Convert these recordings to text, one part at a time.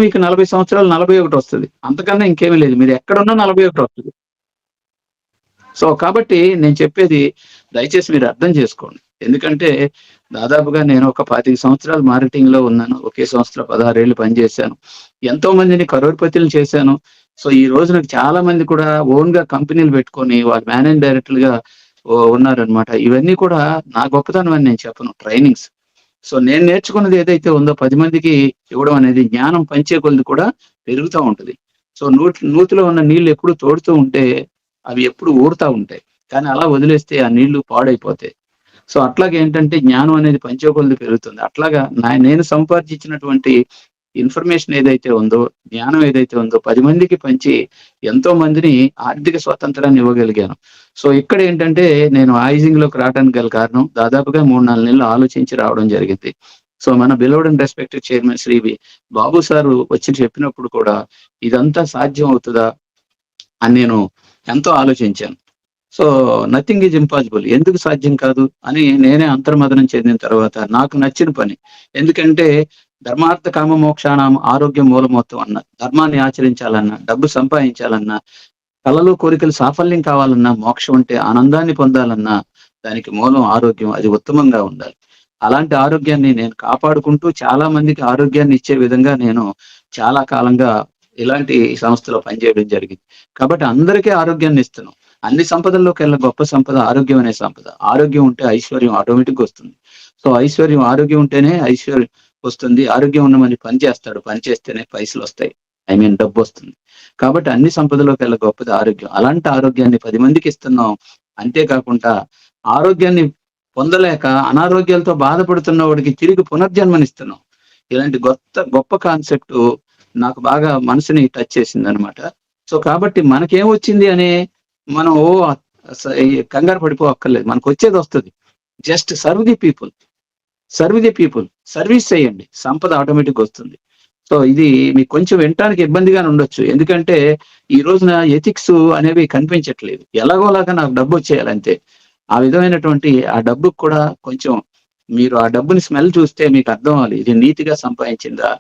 మీకు 40 సంవత్సరాలు 41 వస్తది. అంతకన్నా ఇంకేమీ లేదు. మీరు ఎక్కడున్నా 41 వస్తది. సో, కాబట్టి నేను చెప్పేది దయచేసి మీరు అర్థం చేసుకోండి. ఎందుకంటే దాదాపుగా నేను ఒక 25 సంవత్సరాలు మార్కెటింగ్‌లో ఉన్నాను. ఒకే సంస్థలో 16 ఏళ్ళు పనిచేశాను. ఎంతో మందిని కరోడ్పతులను చేశాను. సో, ఈ రోజున చాలా మంది కూడా ఓన్‌గా కంపెనీలు పెట్టుకొని వాళ్ళు మేనేజింగ్ డైరెక్టర్‌లుగా ఉన్నారనమాట. ఇవన్నీ కూడా నా గొప్పతనం అని నేను చెప్పను. ట్రైనింగ్స్. సో, నేను నేర్చుకున్నది ఏదైతే ఉందో 10 మందికి ఇవ్వడం అనేది జ్ఞానం పంచే కొలది కూడా పెరుగుతా ఉంటది. సో, నూతిలో ఉన్న నీళ్లు ఎప్పుడు తోడుతూ ఉంటే అవి ఎప్పుడు ఊరుతా ఉంటాయి. కానీ అలా వదిలేస్తే ఆ నీళ్లు పాడైపోతాయి. సో, అట్లాగే ఏంటంటే జ్ఞానం అనేది పంచే కొలది పెరుగుతుంది. అట్లాగా నేను సంపాదించినటువంటి ఇన్ఫర్మేషన్ ఏదైతే ఉందో, జ్ఞానం ఏదైతే ఉందో 10 మందికి పంచి ఎంతో మందిని ఆర్థిక స్వాతంత్రాన్ని ఇవ్వగలిగాను. సో, ఇక్కడేంటంటే నేను ఐజింగ్‌లోకి రావడానికి గల కారణం దాదాపుగా 3, 4 నెలలు ఆలోచించి రావడం జరిగింది. సో, మన beloved and respected chairman Shri Babu sir వచ్చి చెప్పినప్పుడు కూడా ఇదంతా సాధ్యం అవుతదా? అని నేను ఎంతో ఆలోచించాను. So, nothing is impossible. ఎందుకు సాధ్యం కాదు అని నేనే అంతర్మథనం చెందిన తర్వాత నాకు నచ్చిన పని. ఎందుకంటే ధర్మార్థ కామ మోక్షాణం ఆరోగ్యం మూలమొత్తం అన్నారు. ధర్మాన్ని ఆచరించాలన్నా, డబ్బు సంపాదించాలన్నా, కలలు కోరికలు సాఫల్యం కావాలన్నా, మోక్షం అంటే ఆనందాన్ని పొందాలన్నా దానికి మూలం ఆరోగ్యం. అది ఉత్తమంగా ఉండాలి. అలాంటి ఆరోగ్యాన్ని నేను కాపాడుకుంటూ చాలా మందికి ఆరోగ్యాన్ని ఇచ్చే విధంగా నేను చాలా కాలంగా ఇలాంటి సంస్థలో పనిచేయడం జరిగింది. కాబట్టి అందరికీ ఆరోగ్యాన్ని ఇస్తున్నాం. అన్ని సంపదల్లోకెల్లా గొప్ప సంపద ఆరోగ్యం అనే సంపద. ఆరోగ్యం ఉంటే ఐశ్వర్యం ఆటోమేటిక్‌గా వస్తుంది. సో, ఆరోగ్యం ఉంటేనే ఐశ్వర్యం వస్తుంది. ఆరోగ్యం ఉన్న మనిషి పని చేస్తాడు. పని చేస్తేనే పైసలొస్తాయి. I mean డబ్బొస్తుంది. కాబట్టి అన్ని సంపదలోకెల్లా గొప్పది ఆరోగ్యం. అలాంటి ఆరోగ్యాన్ని 10 మందికి ఇస్తున్నాం. అంతేకాకుండా ఆరోగ్యాన్ని పొందలేక అనారోగ్యాలతో బాధపడుతున్నవాడికి తిరిగి పునర్జన్మనిస్తున్నాం. ఇలాంటి గొప్ప కాన్సెప్టు నాకు బాగా మనసుని టచ్ చేసిందనమాట. సో, కాబట్టి మనకేమొచ్చింది అనే మనం కంగారు పడిపోక్కర్లేదు. మనకొచ్చేదొస్తది. Just serve the people. Serve the people. Service చేయండి. సంపద ఆటోమేటిక్‌గా వస్తుంది. సో, ఇది మీకు కొంచెం వినటానికి ఇబ్బందిగానే ఉండొచ్చు. ఎందుకంటే ఈ రోజున ఎథిక్స్ అనేవి కనిపించట్లేదు. ఎలాగోలాగా నాకు డబ్బొచ్చేయాలంతే. ఆ విధమైనటువంటి ఆ డబ్బుకి కూడా కొంచెం మీరు ఆ డబ్బుని స్మెల్ చూస్తే మీకు అర్థం అవ్వాలి. ఇది నీతిగా సంపాదించిందా?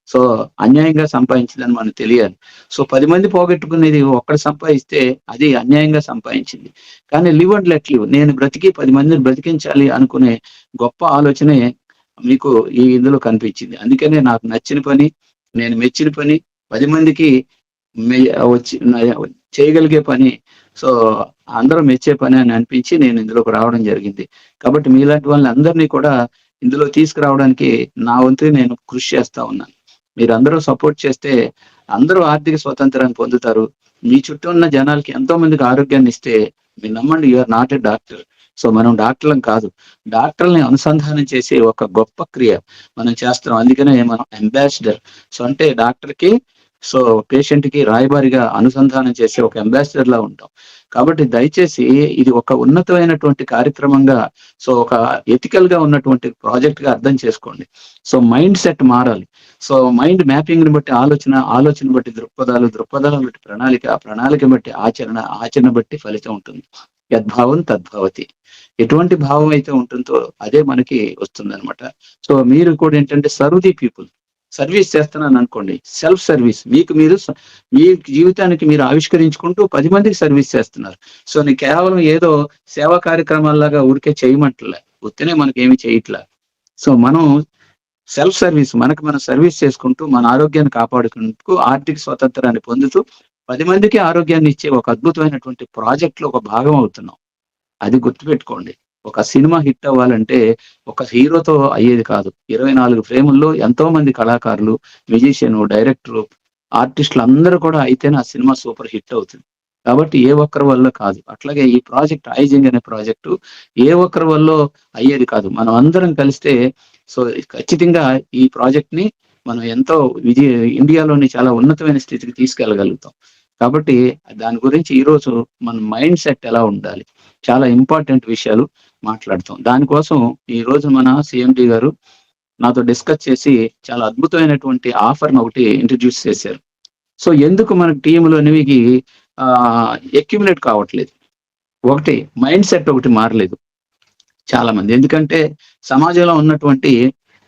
సో, అన్యాయంగా సంపాదించిందని మనకు తెలియాలి. సో, 10 మంది పోగొట్టుకునేది ఒక్కడు సంపాదిస్తే అది అన్యాయంగా సంపాదించింది. కానీ లివ్ అండ్ లెట్ లివ్. నేను బ్రతికి 10 మందిని బ్రతికించాలి అనుకునే గొప్ప ఆలోచనే మీకు ఇందులో కనిపించింది. అందుకనే నాకు నచ్చిన పని, నేను మెచ్చిన పని, 10 మందికి మె వచ్చి చేయగలిగే పని. సో, అందరూ మెచ్చే పని అని అనిపించి నేను ఇందులోకి రావడం జరిగింది. కాబట్టి మీలాంటి వాళ్ళందరినీ కూడా ఇందులో తీసుకురావడానికి నా వంతు నేను కృషి చేస్తా ఉన్నాను. మీరందరూ సపోర్ట్ చేస్తే అందరూ ఆర్థిక స్వాతంత్రాన్ని పొందుతారు. మీ చుట్టూ ఉన్న జనాలకి ఎంతో మందికి ఆరోగ్యాన్నిస్తే మీరు నమ్మండి you are not a doctor. So, మనం డాక్టర్‌లం కాదు. డాక్టర్‌లని అనుసంధానం చేసే ఒక గొప్ప క్రియ మనం చేస్తున్నాం. అందుకనే మనం అంబాసిడర్. సో, అంటే డాక్టర్‌కి పేషెంట్‌కి రాయబారిగా అనుసంధానం చేసే ఒక అంబాసిడర్‌లా ఉంటాం. కాబట్టి దయచేసి ఇది ఒక ఉన్నతమైనటువంటి కార్యక్రమంగా ఒక ఎథికల్‌గా ఉన్నటువంటి ప్రాజెక్ట్‌గా అర్థం చేసుకోండి. సో, మైండ్ సెట్ మారాలి. సో, మైండ్ మ్యాపింగ్‌ని బట్టి ఆలోచన బట్టి దృక్పథాలను బట్టి ప్రణాళిక, ప్రణాళిక బట్టి ఆచరణ, ఆచరణ బట్టి ఫలితం ఉంటుంది. యద్భావం తద్భవతి. ఎటువంటి భావం అయితే ఉంటుందో అదే మనకి వస్తుందనమాట. సో, మీరు కూడా ఏంటంటే సర్వ్ ది పీపుల్. సర్వీస్ చేస్తున్నాననుకోండి. Self service. మీ జీవితానికి మీరు ఆవిష్కరించుకుంటూ 10 మందికి సర్వీస్ చేస్తున్నారు. సో, కేవలం ఏదో సేవా కార్యక్రమాల్లాగా ఊరికే చేయమంటలే. ఉత్తినే మనకేమి చేయట్లా. సో, మనం సెల్ఫ్ సర్వీస్ మనకు మనం సర్వీస్ చేసుకుంటూ మన ఆరోగ్యాన్ని కాపాడుకుంటూ ఆర్థిక స్వాతంత్రాన్ని పొందుతూ 10 మందికి ఆరోగ్యాన్ని ఇచ్చే ఒక అద్భుతమైనటువంటి ప్రాజెక్ట్‌లో ఒక భాగం అవుతున్నాం. అది గుర్తుపెట్టుకోండి. ఒక సినిమా హిట్ అవ్వాలంటే ఒక హీరోతో అయ్యేది కాదు. 24 ఫ్రేముల్లో ఎంతో మంది కళాకారులు, మ్యూజిషియను, డైరెక్టరు, ఆర్టిస్టులు అందరూ కూడా అయితేనే ఆ సినిమా సూపర్ హిట్ అవుతుంది. కాబట్టి ఏ ఒక్కరి వల్ల కాదు. అట్లాగే ఈ ప్రాజెక్ట్ ఐజింగ్ అనే ప్రాజెక్టు ఏ ఒక్కరి వల్లో అయ్యేది కాదు. మనం అందరం కలిస్తే సో, ఖచ్చితంగా ఈ ప్రాజెక్ట్‌ని మనం ఎంతో ఇండియాలోని చాలా ఉన్నతమైన స్థితికి తీసుకెళ్ళగలుగుతాం. కాబట్టి దాని గురించి ఈరోజు మన మైండ్ సెట్ ఎలా ఉండాలి? చాలా ఇంపార్టెంట్ విషయాలు మాట్లాడుతాం. దానికోసం ఈరోజు మన సీఎండీ గారు నాతో డిస్కస్ చేసి చాలా అద్భుతమైనటువంటి ఆఫర్‌ని ఒకటి ఇంట్రొడ్యూస్ చేశారు. సో, ఎందుకు మన టీమ్‌లోనివికి అక్యుములేట్ కావట్లేదు. ఒకటి మైండ్ సెట్ ఒకటి మారలేదు చాలా మంది. ఎందుకంటే సమాజంలో ఉన్నటువంటి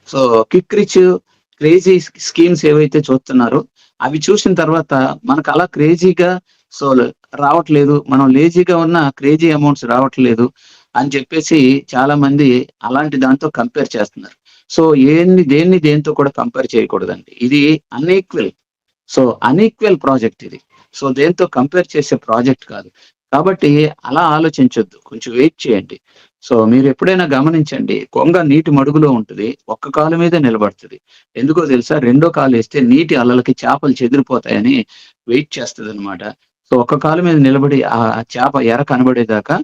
so, quick rich crazy schemes ఏవైతే చూస్తున్నారో అవి చూసిన తర్వాత మనకు అలా క్రేజీగా సో రావట్లేదు, మనం లేజీగా ఉన్న క్రేజీ అమౌంట్స్ రావట్లేదు అని చెప్పేసి చాలా మంది అలాంటి దాంతో కంపేర్ చేస్తున్నారు. సో దేన్ని దేంతో కూడా కంపేర్ చేయకూడదండి. ఇది అన్ఈక్వల్. సో అన్ఈక్వల్ ప్రాజెక్ట్ ఇది. సో దేంతో కంపేర్ చేసే ప్రాజెక్ట్ కాదు. కాబట్టి అలా ఆలోచించొద్దు. కొంచెం వెయిట్ చేయండి. సో మీరు ఎప్పుడైనా గమనించండి, కొంగ నీటి మడుగులో ఉంటది. ఒక్క కాలు మీదే నిలబడుతది. ఎందుకో తెలుసా? రెండో కాలేస్తే నీటి అలలకి చేపలు చెదిరిపోతాయని వెయిట్ చేస్తదనమాట. సో ఒక్క కాలు మీద నిలబడి ఆ చేప ఎర కనబడేదాకా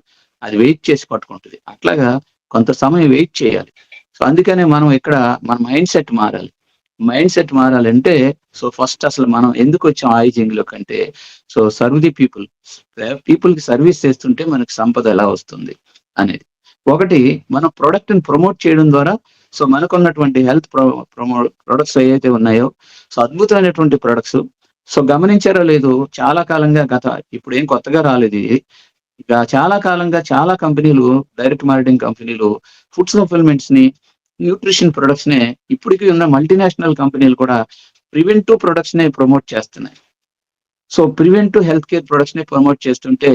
అది వెయిట్ చేసి పట్టుకుంటది. అట్లాగా కొంత సమయం వెయిట్ చేయాలి. సో అందుకనే మనం ఇక్కడ మన మైండ్ సెట్ మారాలి. మైండ్ సెట్ మారాలంటే సో ఫస్ట్ అసలు మనం ఎందుకొచ్చాం ఐజింగ్‌లో కంటే సో సర్వ్ ది పీపుల్. పీపుల్‌కి సర్విస్ చేస్తుంటే మనకు సంపద ఎలా వస్తుంది అనేది. ఒకటి మనం ప్రొడక్ట్‌ని ప్రమోట్ చేయడం ద్వారా సో మనకున్నటువంటి హెల్త్ ప్రొడక్ట్స్ ఏవైతే ఉన్నాయో సో అద్భుతమైనటువంటి ప్రొడక్ట్స్. సో గమనించారో లేదో చాలా కాలంగా ఇప్పుడేం కొత్తగా రాలేదు ఇది. ఇక చాలా కాలంగా చాలా కంపెనీలు, డైరెక్ట్ మార్కెటింగ్ కంపెనీలు ఫుడ్ సప్లిమెంట్స్‌ని, న్యూట్రిషన్ ప్రొడక్ట్స్‌నే ఇప్పటికి ఉన్న మల్టీనేషనల్ కంపెనీలు కూడా ప్రివెంటివ్ ప్రొడక్ట్స్‌నే ప్రమోట్ చేస్తున్నాయి. సో ప్రివెంటివ్ హెల్త్ కేర్ ప్రొడక్ట్స్‌నే ప్రమోట్ చేస్తుంటే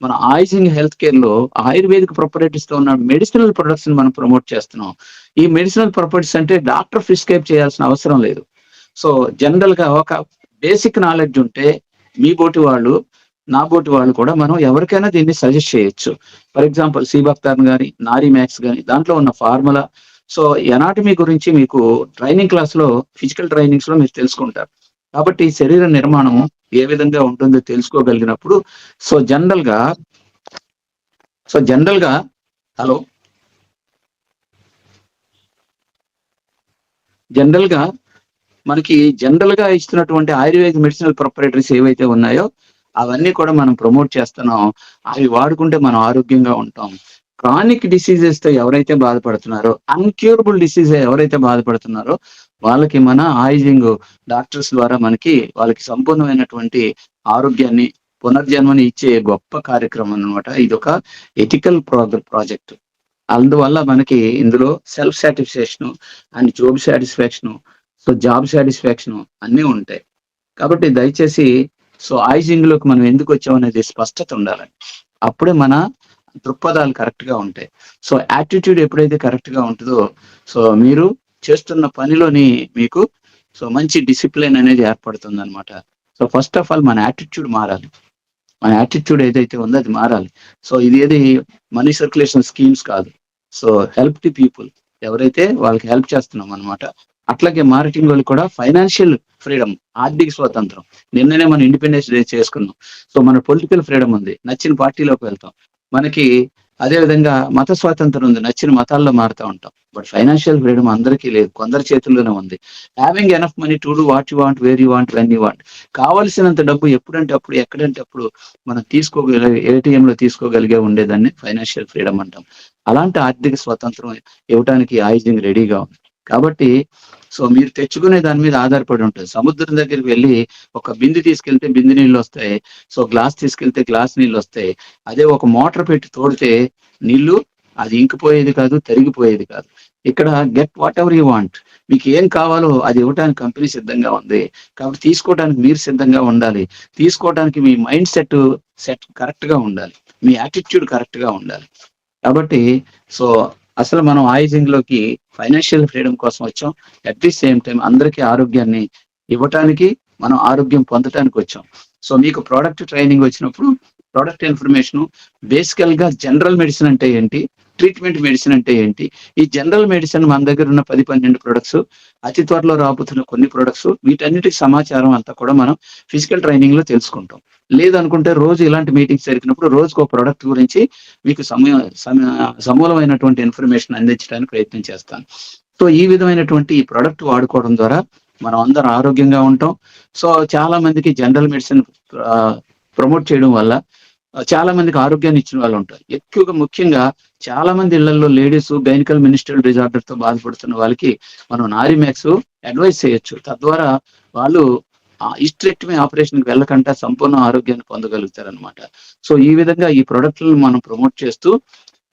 మన ఆయుజింగ్ హెల్త్ కేర్‌లో ఆయుర్వేదిక్ ప్రాపర్టీస్‌తో ఉన్న మెడిసినల్ ప్రొడక్ట్స్‌ని మనం ప్రమోట్ చేస్తున్నాం. ఈ మెడిసినల్ ప్రాపర్టీస్ అంటే డాక్టర్ ప్రిస్క్రైబ్ చేయాల్సిన అవసరం లేదు. సో జనరల్‌గా ఒక బేసిక్ నాలెడ్జ్ ఉంటే మీ బోటి వాళ్ళు, నా బోటి వాళ్ళు కూడా మనం ఎవరికైనా దీన్ని సజెస్ట్ చేయొచ్చు. ఫర్ ఎగ్జాంపుల్ సీబాక్తార్న్ గాని, నారీ మ్యాక్స్ గాని దాంట్లో ఉన్న ఫార్ములా సో ఎనాటమీ గురించి మీకు ట్రైనింగ్ క్లాస్‌లో ఫిజికల్ ట్రైనింగ్స్‌లో మీరు తెలుసుకుంటారు. కాబట్టి శరీర నిర్మాణం ఏ విధంగా ఉంటుందో తెలుసుకోగలిగినప్పుడు సో జనరల్‌గా హలో! జనరల్‌గా మనకి జనరల్‌గా ఇస్తున్నటువంటి ఆయుర్వేద మెడిసినల్ ప్రొపరేటరీస్ ఏవైతే ఉన్నాయో అవన్నీ కూడా మనం ప్రమోట్ చేస్తున్నాం. అవి వాడుకుంటే మనం ఆరోగ్యంగా ఉంటాం. క్రానిక్ డిసీజెస్‌తో ఎవరైతే బాధపడుతున్నారో, అన్‌క్యూరబుల్ డిసీజ్ ఎవరైతే బాధపడుతున్నారో వాళ్ళకి మన ఆయుజింగ్ డాక్టర్స్ ద్వారా వాళ్ళకి సంపూర్ణమైనటువంటి ఆరోగ్యాన్ని, పునర్జన్మని ఇచ్చే గొప్ప కార్యక్రమం అన్నమాట. ఇదొక ఎథికల్ ప్రాజెక్ట్. అందువల్ల మనకి ఇందులో self satisfaction and job satisfaction అన్నీ ఉంటాయి. కాబట్టి దయచేసి సో ఐజింగ్‌లోకి మనం ఎందుకొచ్చామనేది స్పష్టత ఉండాలండి. అప్పుడే మన దృక్పథాలు కరెక్ట్‌గా ఉంటాయి. సో యాటిట్యూడ్ ఎప్పుడైతే కరెక్ట్‌గా ఉంటదో సో మీరు చేస్తున్న పనిలోని మీకు సో మంచి డిసిప్లిన్ అనేది ఏర్పడుతుందనమాట. సో ఫస్ట్ ఆఫ్ ఆల్ మన యాటిట్యూడ్ మారాలి. మన యాటిట్యూడ్ ఏదైతే ఉందో అది మారాలి. సో ఇదేది మనీ సర్క్యులేషన్ స్కీమ్స్ కాదు. So help the people. ఎవరైతే వాళ్ళకి హెల్ప్ చేస్తున్నాం అన్నమాట. అట్లాగే మార్కెటింగ్ వాళ్ళు కూడా ఫైనాన్షియల్ ఫ్రీడమ్, ఆర్థిక స్వాతంత్రం. నిన్ననే మనం ఇండిపెండెన్స్ డే చేసుకున్నాం. సో మన పొలిటికల్ ఫ్రీడమ్ ఉంది. నచ్చిన పార్టీలోకి వెళ్తాం. మనకి అదే విధంగా మత స్వాతంత్రం ఉంది. నచ్చిన మతాల్లో మారుతా ఉంటాం. బట్ ఫైనాన్షియల్ ఫ్రీడమ్ అందరికీ లేదు. కొందరి చేతుల్లోనే ఉంది. Having enough money to do what you want, where you want, when you want. కావాల్సినంత డబ్బు ఎప్పుడంటే అప్పుడు, ఎక్కడంటే అప్పుడు మనం ఏటీఎంలో తీసుకోగలిగే ఉండేదాన్ని ఫైనాన్షియల్ ఫ్రీడమ్ అంటాం. అలాంటి ఆర్థిక స్వాతంత్రం ఇవ్వటానికి ఐజింగ్ రెడీగా ఉంది. కాబట్టి సో మీరు తెచ్చుకునే దాని మీద ఆధారపడి ఉంటుంది. సముద్రం దగ్గరికి వెళ్ళి ఒక బిందె తీసుకెళ్తే బిందె నీళ్ళు వస్తాయి. సో గ్లాస్ తీసుకెళ్తే గ్లాస్ నీళ్ళు వస్తాయి. అదే ఒక మోటార్ పెట్టి తోడితే నీళ్లు అది ఇంకిపోయేది కాదు, తరిగిపోయేది కాదు. ఇక్కడ get what ever you want. మీకు ఏం కావాలో అది ఇవ్వటానికి కంపెనీ సిద్ధంగా ఉంది. కాబట్టి తీసుకోవడానికి మీరు సిద్ధంగా ఉండాలి. తీసుకోవడానికి మీ మైండ్ సెట్ కరెక్ట్ గా ఉండాలి. మీ యాటిట్యూడ్ కరెక్ట్ గా ఉండాలి. కాబట్టి సో అసలు మనం ఐజింగ్ లోకి ఫైనాన్షియల్ ఫ్రీడమ్ కోసం వచ్చాం. అట్ ది సేమ్ టైం అందరికీ ఆరోగ్యాన్ని ఇవ్వటానికి, మనం ఆరోగ్యం పొందటానికి వచ్చాం. సో మీకు ప్రోడక్ట్ ట్రైనింగ్ వచ్చినప్పుడు ప్రోడక్ట్ ఇన్ఫర్మేషన్ బేసికల్ గా జనరల్ మెడిసిన్ అంటే ఏంటి, ట్రీట్మెంట్ మెడిసిన్ అంటే ఏంటి, ఈ జనరల్ మెడిసిన్ మన దగ్గర ఉన్న 10-12 ప్రొడక్ట్స్, అతి త్వరలో రాబోతున్న కొన్ని ప్రొడక్ట్స్, వీటన్నిటికి సమాచారం అంతా కూడా మనం ఫిజికల్ ట్రైనింగ్ లో తెలుసుకుంటాం. లేదనుకుంటే రోజు ఇలాంటి మీటింగ్స్ జరిగినప్పుడు రోజుకు ఒక ప్రొడక్ట్ గురించి మీకు సమూలమైనటువంటి ఇన్ఫర్మేషన్ అందించడానికి ప్రయత్నం చేస్తాను. సో ఈ విధమైనటువంటి ఈ ప్రొడక్ట్ వాడుకోవడం ద్వారా మనం అందరం ఆరోగ్యంగా ఉంటాం. సో చాలా మందికి జనరల్ మెడిసిన్ ప్రమోట్ చేయడం వల్ల చాలా మందికి ఆరోగ్యాన్ని ఇచ్చిన వాళ్ళు ఉంటారు. ఎక్కువగా ముఖ్యంగా చాలా మంది ఇళ్లలో లేడీస్ గైనకల్ మినిస్ట్రల్ డిజార్డర్ తో బాధపడుతున్న వాళ్ళకి మనం నారీ మ్యాక్స్ అడ్వైస్ చేయొచ్చు. తద్వారా వాళ్ళు హిస్టరెక్టమీ ఆపరేషన్ కి వెళ్ళకుండా సంపూర్ణ ఆరోగ్యాన్ని పొందగలుగుతారనమాట. సో ఈ విధంగా ఈ ప్రొడక్ట్లను మనం ప్రమోట్ చేస్తూ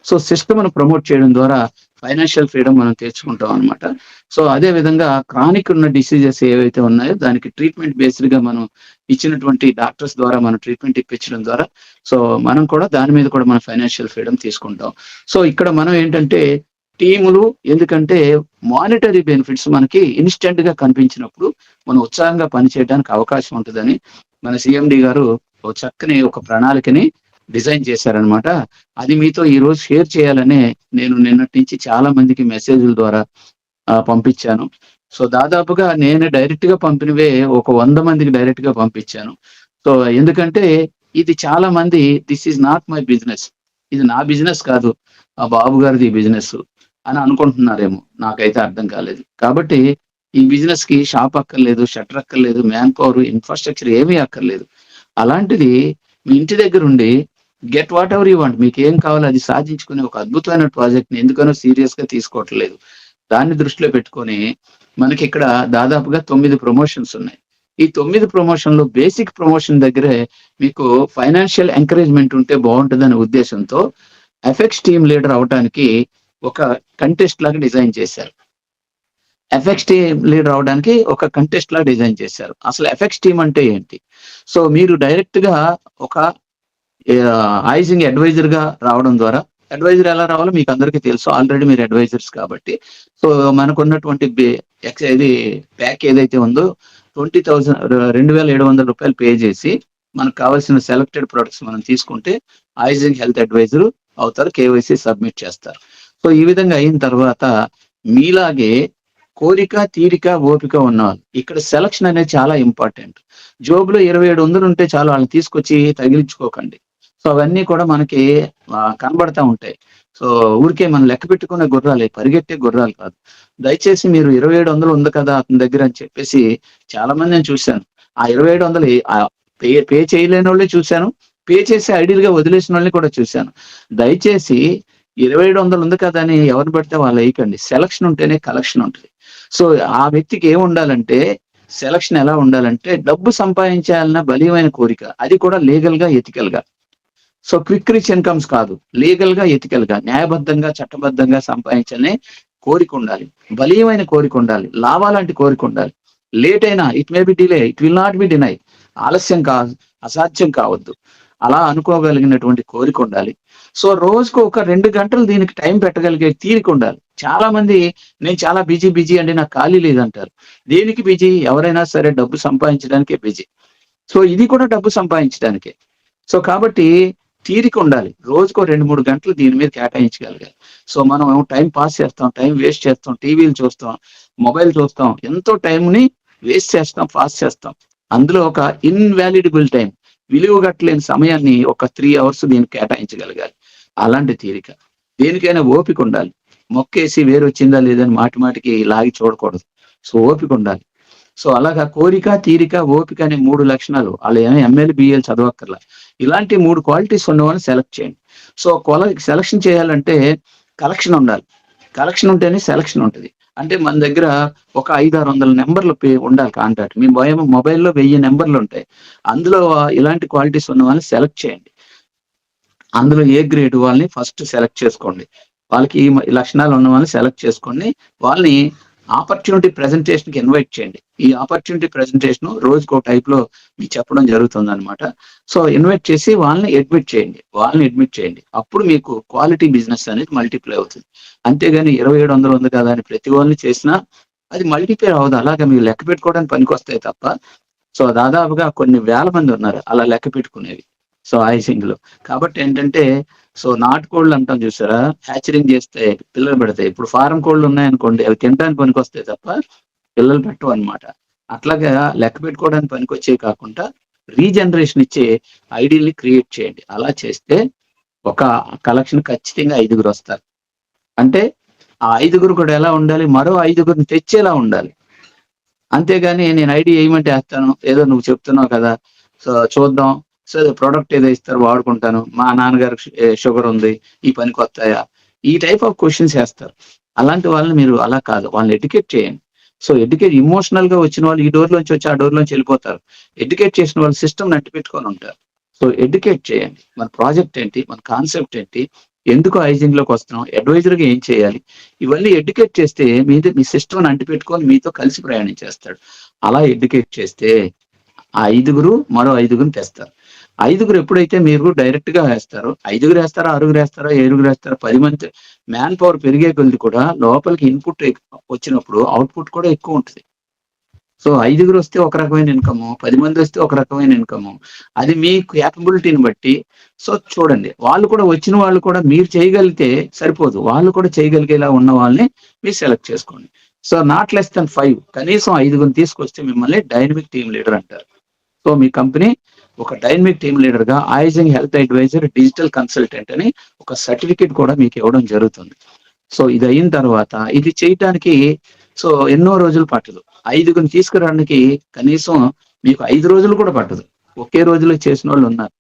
సో సిస్టమ్ ను ప్రమోట్ చేయడం ద్వారా ఫైనాన్షియల్ ఫ్రీడమ్ మనం తెచ్చుకుంటాం అనమాట. సో అదే విధంగా క్రానిక్ ఉన్న డిసీజెస్ ఏవైతే ఉన్నాయో దానికి ట్రీట్మెంట్ బేస్డ్ గా మనం ఇచ్చినటువంటి డాక్టర్స్ ద్వారా మనం ట్రీట్మెంట్ ఇప్పించడం ద్వారా సో మనం కూడా దాని మీద కూడా మనం ఫైనాన్షియల్ ఫ్రీడమ్ తీసుకుంటాం. సో ఇక్కడ మనం ఏంటంటే టీములు ఎందుకంటే మానిటరీ బెనిఫిట్స్ మనకి ఇన్స్టెంట్ గా కనిపించినప్పుడు మనం ఉత్సాహంగా పనిచేయడానికి అవకాశం ఉంటుందని మన సిఎండి గారు ఒక చక్కని ఒక ప్రణాళికని డిజైన్ చేశారనమాట. అది మీతో ఈ రోజు షేర్ చేయాలనే నేను నిన్నటి నుంచి చాలా మందికి మెసేజ్ల ద్వారా పంపించాను. సో దాదాపుగా నేను డైరెక్ట్ గా పంపినవే ఒక 100 మందికి డైరెక్ట్ గా పంపించాను. సో ఎందుకంటే ఇది చాలా మంది this is not my business, ఇది నా బిజినెస్ కాదు, ఆ బాబు గారిది బిజినెస్ అని అనుకుంటున్నారేమో, నాకైతే అర్థం కాలేదు. కాబట్టి ఈ బిజినెస్ కి షాప్ అక్కర్లేదు, షట్టర్ అక్కర్లేదు, మ్యాన్ పవర్, ఇన్ఫ్రాస్ట్రక్చర్ ఏమీ అక్కర్లేదు. అలాంటిది మీ ఇంటి దగ్గర ఉండి get what ever you want, మీకు ఏం కావాలో అది సాధించుకునే ఒక అద్భుతమైన ప్రాజెక్ట్ ని ఎందుకనో సీరియస్ గా తీసుకోవట్లేదు. దాన్ని దృష్టిలో పెట్టుకొని మనకి ఇక్కడ దాదాపుగా 9 ప్రమోషన్స్ ఉన్నాయి. ఈ 9 ప్రమోషన్లు బేసిక్ ప్రమోషన్ దగ్గరే మీకు ఫైనాన్షియల్ ఎంకరేజ్మెంట్ ఉంటే బాగుంటుందనే ఉద్దేశంతో ఎఫెక్స్ టీమ్ లీడర్ అవడానికి ఒక కంటెస్ట్ లాగా డిజైన్ చేశారు. ఎఫెక్స్ టీమ్ లీడర్ అవడానికి ఒక కంటెస్ట్ లాగా డిజైన్ చేశారు. అసలు ఎఫెక్స్ టీమ్ అంటే ఏంటి? సో మీరు డైరెక్ట్ గా ఒక ఐజింగ్ అడ్వైజర్ గా రావడం ద్వారా, అడ్వైజర్ ఎలా రావాలో మీకు అందరికీ తెలుసు, ఆల్రెడీ మీరు అడ్వైజర్స్ కాబట్టి. సో మనకున్నటువంటి ఇది ప్యాక్ ఏదైతే ఉందో 2700 రూపాయలు పే చేసి మనకు కావాల్సిన సెలెక్టెడ్ ప్రొడక్ట్స్ మనం తీసుకుంటే ఐజింగ్ హెల్త్ అడ్వైజర్ అవుతారు, కేవైసీ సబ్మిట్ చేస్తారు. సో ఈ విధంగా అయిన తర్వాత మీలాగే కోరిక, తీరిక, ఓపిక ఉన్నవాళ్ళు ఇక్కడ సెలక్షన్ అనేది చాలా ఇంపార్టెంట్. జోబులో 2700 ఉంటే చాలు, వాళ్ళని తీసుకొచ్చి తగిలించుకోకండి. సో అవన్నీ కూడా మనకి కనబడతా ఉంటాయి. సో ఊరికే మనం లెక్క పెట్టుకునే గుర్రాలే, పరిగెట్టే గుర్రాలు కాదు. దయచేసి మీరు 2700 ఉంది కదా అతని దగ్గర అని చెప్పేసి చాలా మంది నేను చూశాను. ఆ 2700 పే చేయలేని వాళ్ళే చూశాను, పే చేసి ఐడియల్ గా వదిలేసిన వాళ్ళని కూడా చూశాను. దయచేసి 2700 ఉంది కదా అని ఎవరు పడితే వాళ్ళు వేయకండి. సెలక్షన్ ఉంటేనే కలెక్షన్ ఉంటుంది. సో ఆ వ్యక్తికి ఏమి ఉండాలంటే, సెలక్షన్ ఎలా ఉండాలంటే డబ్బు సంపాదించాలన్న బలీయమైన కోరిక, అది కూడా లీగల్ గా, ఎథికల్ గా. సో క్విక్ రిచ్ ఇన్కమ్స్ కాదు, లీగల్ గా, ఎథికల్ గా, న్యాయబద్ధంగా, చట్టబద్ధంగా సంపాదించాలనే కోరిక ఉండాలి, బలీయమైన కోరిక ఉండాలి, లాభాలాంటి కోరిక ఉండాలి. లేట్ అయినా it may be delay, it will not be deny, ఆలస్యం కాదు, అసాధ్యం కావద్దు, అలా అనుకోగలిగినటువంటి కోరిక ఉండాలి. సో రోజుకు ఒక 2 గంటలు దీనికి టైం పెట్టగలిగే తీరిక ఉండాలి. చాలా మంది నేను చాలా బిజీ అంటే నాకు ఖాళీ లేదంటారు. దేనికి బిజీ? ఎవరైనా సరే డబ్బు సంపాదించడానికే బిజీ. సో ఇది కూడా డబ్బు సంపాదించడానికే. సో కాబట్టి తీరిక ఉండాలి, రోజుకో 2-3 గంటలు దీని మీద కేటాయించగలగాలి. సో మనం టైం పాస్ చేస్తాం, టైం వేస్ట్ చేస్తాం, టీవీలు చూస్తాం, మొబైల్ చూస్తాం, ఎంతో టైంని వేస్ట్ చేస్తాం, పాస్ చేస్తాం. అందులో ఒక ఇన్వాలిడబుల్ టైం, విలువగట్టలేని సమయాన్ని ఒక 3 అవర్స్ దీనికి కేటాయించగలగాలి. అలాంటి తీరిక, దేనికైనా ఓపిక ఉండాలి. మొక్కేసి వేరు వచ్చిందా లేదని మాటికి లాగి చూడకూడదు. సో ఓపిక ఉండాలి. సో అలాగా కోరిక, తీరిక, ఓపిక అనే 3 లక్షణాలు, వాళ్ళు ఎంఎల్ బిఎల్ చదవక్కర్లా, ఇలాంటి 3 క్వాలిటీస్ ఉన్న వాళ్ళని సెలెక్ట్ చేయండి. సో సెలక్షన్ చేయాలంటే కలెక్షన్ ఉండాలి. కలెక్షన్ ఉంటేనే సెలక్షన్ ఉంటుంది. అంటే మన దగ్గర ఒక 500-600 నెంబర్లు ఉండాలి కాంటాక్ట్. మీ మొబైల్లో 1000 నెంబర్లు ఉంటాయి. అందులో ఇలాంటి క్వాలిటీస్ ఉన్న వాళ్ళని సెలెక్ట్ చేయండి. అందులో ఏ గ్రేడ్ వాళ్ళని ఫస్ట్ సెలెక్ట్ చేసుకోండి. వాళ్ళకి ఈ లక్షణాలు ఉన్న వాళ్ళని సెలెక్ట్ చేసుకోండి. వాళ్ళని ఆపర్చునిటీ ప్రెజెంటేషన్ కి ఇన్వైట్ చేయండి. ఈ ఆపర్చునిటీ ప్రెజెంటేషన్ రోజుకో టైప్ లో మీకు చెప్పడం జరుగుతుంది అనమాట. సో ఇన్వైట్ చేసి వాళ్ళని అడ్మిట్ చేయండి. అప్పుడు మీకు క్వాలిటీ బిజినెస్ అనేది మల్టిప్లై అవుతుంది. అంతేగాని 2700 ఉంది కదా అని ప్రతి వాళ్ళని చేసినా అది మల్టిప్లై అవ్వదు. అలాగే మీరు లెక్క పెట్టుకోవడానికి పనికొస్తాయి తప్ప. సో దాదాపుగా కొన్ని వేల మంది ఉన్నారు అలా లెక్క పెట్టుకునేవి సో ఐసింగ్ లో. కాబట్టి ఏంటంటే సో నాటుకోళ్ళు అంటాం చూసారా, హ్యాచరింగ్ చేస్తే పిల్లలు పెడతాయి. ఇప్పుడు ఫారం కోళ్ళు ఉన్నాయనుకోండి, అవి తినడానికి పనికొస్తాయి తప్ప పిల్లలు పెట్టవు అనమాట. అట్లాగా లెక్క పెట్టుకోవడానికి పనికొచ్చే కాకుండా రీజనరేషన్ ఇచ్చే ఐడియల్ని క్రియేట్ చేయండి. అలా చేస్తే ఒక కలెక్షన్ ఖచ్చితంగా 5గురు వస్తారు. అంటే ఆ 5గురు కూడా ఎలా ఉండాలి, మరో 5గురిని తెచ్చేలా ఉండాలి. అంతేగాని నేను ఐడి వేయమంటే వేస్తాను, ఏదో నువ్వు చెప్తున్నావు కదా సో చూద్దాం, సో ప్రోడక్ట్ ఏదో ఇస్తారు వాడుకుంటాను, మా నాన్నగారు షుగర్ ఉంది, ఈ పనికి వస్తాయా, ఈ టైప్ ఆఫ్ క్వశ్చన్స్ వేస్తారు. అలాంటి వాళ్ళని మీరు అలా కాదు, వాళ్ళని ఎడ్యుకేట్ చేయండి. సో ఎడ్యుకేట్, ఇమోషనల్ గా వచ్చిన వాళ్ళు ఈ డోర్ లోంచి వచ్చి ఆ డోర్ లోంచి వెళ్ళిపోతారు. ఎడ్యుకేట్ చేసిన వాళ్ళు సిస్టమ్ నట్టి పెట్టుకొని ఉంటారు. సో ఎడ్యుకేట్ చేయండి. మన ప్రాజెక్ట్ ఏంటి, మన కాన్సెప్ట్ ఏంటి, ఎందుకు ఐజింగ్ లోకి వస్తున్నాం, అడ్వైజర్ గా ఏం చేయాలి, ఇవన్నీ ఎడ్యుకేట్ చేస్తే మీ సిస్టమ్ అంటిపెట్టుకొని మీతో కలిసి ప్రయాణం చేస్తాడు. అలా ఎడ్యుకేట్ చేస్తే ఆ 5గురు మరో 5గురిని తెస్తారు. 5గురు ఎప్పుడైతే మీరు డైరెక్ట్ గా వేస్తారో, 5గురు వేస్తారా, 6గురు వేస్తారా, 7గురు వేస్తారా, 10 మంది మ్యాన్ పవర్ పెరిగే కొద్ది కూడా లోపలికి ఇన్పుట్ వచ్చినప్పుడు అవుట్పుట్ కూడా ఎక్కువ ఉంటుంది. సో 5గురు వస్తే ఒక రకమైన ఇన్కమ్, 10 మంది వస్తే ఒక రకమైన ఇన్కమ్. అది మీ క్యాపబిలిటీని బట్టి. సో చూడండి, వాళ్ళు కూడా వచ్చిన వాళ్ళు కూడా మీరు చేయగలిగితే సరిపోదు, వాళ్ళు కూడా చేయగలిగేలా ఉన్న వాళ్ళని మీరు సెలెక్ట్ చేసుకోండి. సో నాట్ లెస్ దెన్ 5, కనీసం 5గురిని తీసుకొస్తే మిమ్మల్ని డైనమిక్ టీమ్ లీడర్ అంటారు. సో మీ కంపెనీ ఒక డైనమిక్ టీమ్ లీడర్ గా ఐజింగ్ హెల్త్ అడ్వైజర్ డిజిటల్ కన్సల్టెంట్ అని ఒక సర్టిఫికేట్ కూడా మీకు ఇవ్వడం జరుగుతుంది. సో ఇది అయిన తర్వాత ఇది చేయటానికి సో ఎన్నో రోజులు పట్టదు. 5గురిని తీసుకురావడానికి కనీసం మీకు 5 రోజులు కూడా పట్టదు. ఒకే రోజులో చేసిన వాళ్ళు ఉన్నారు.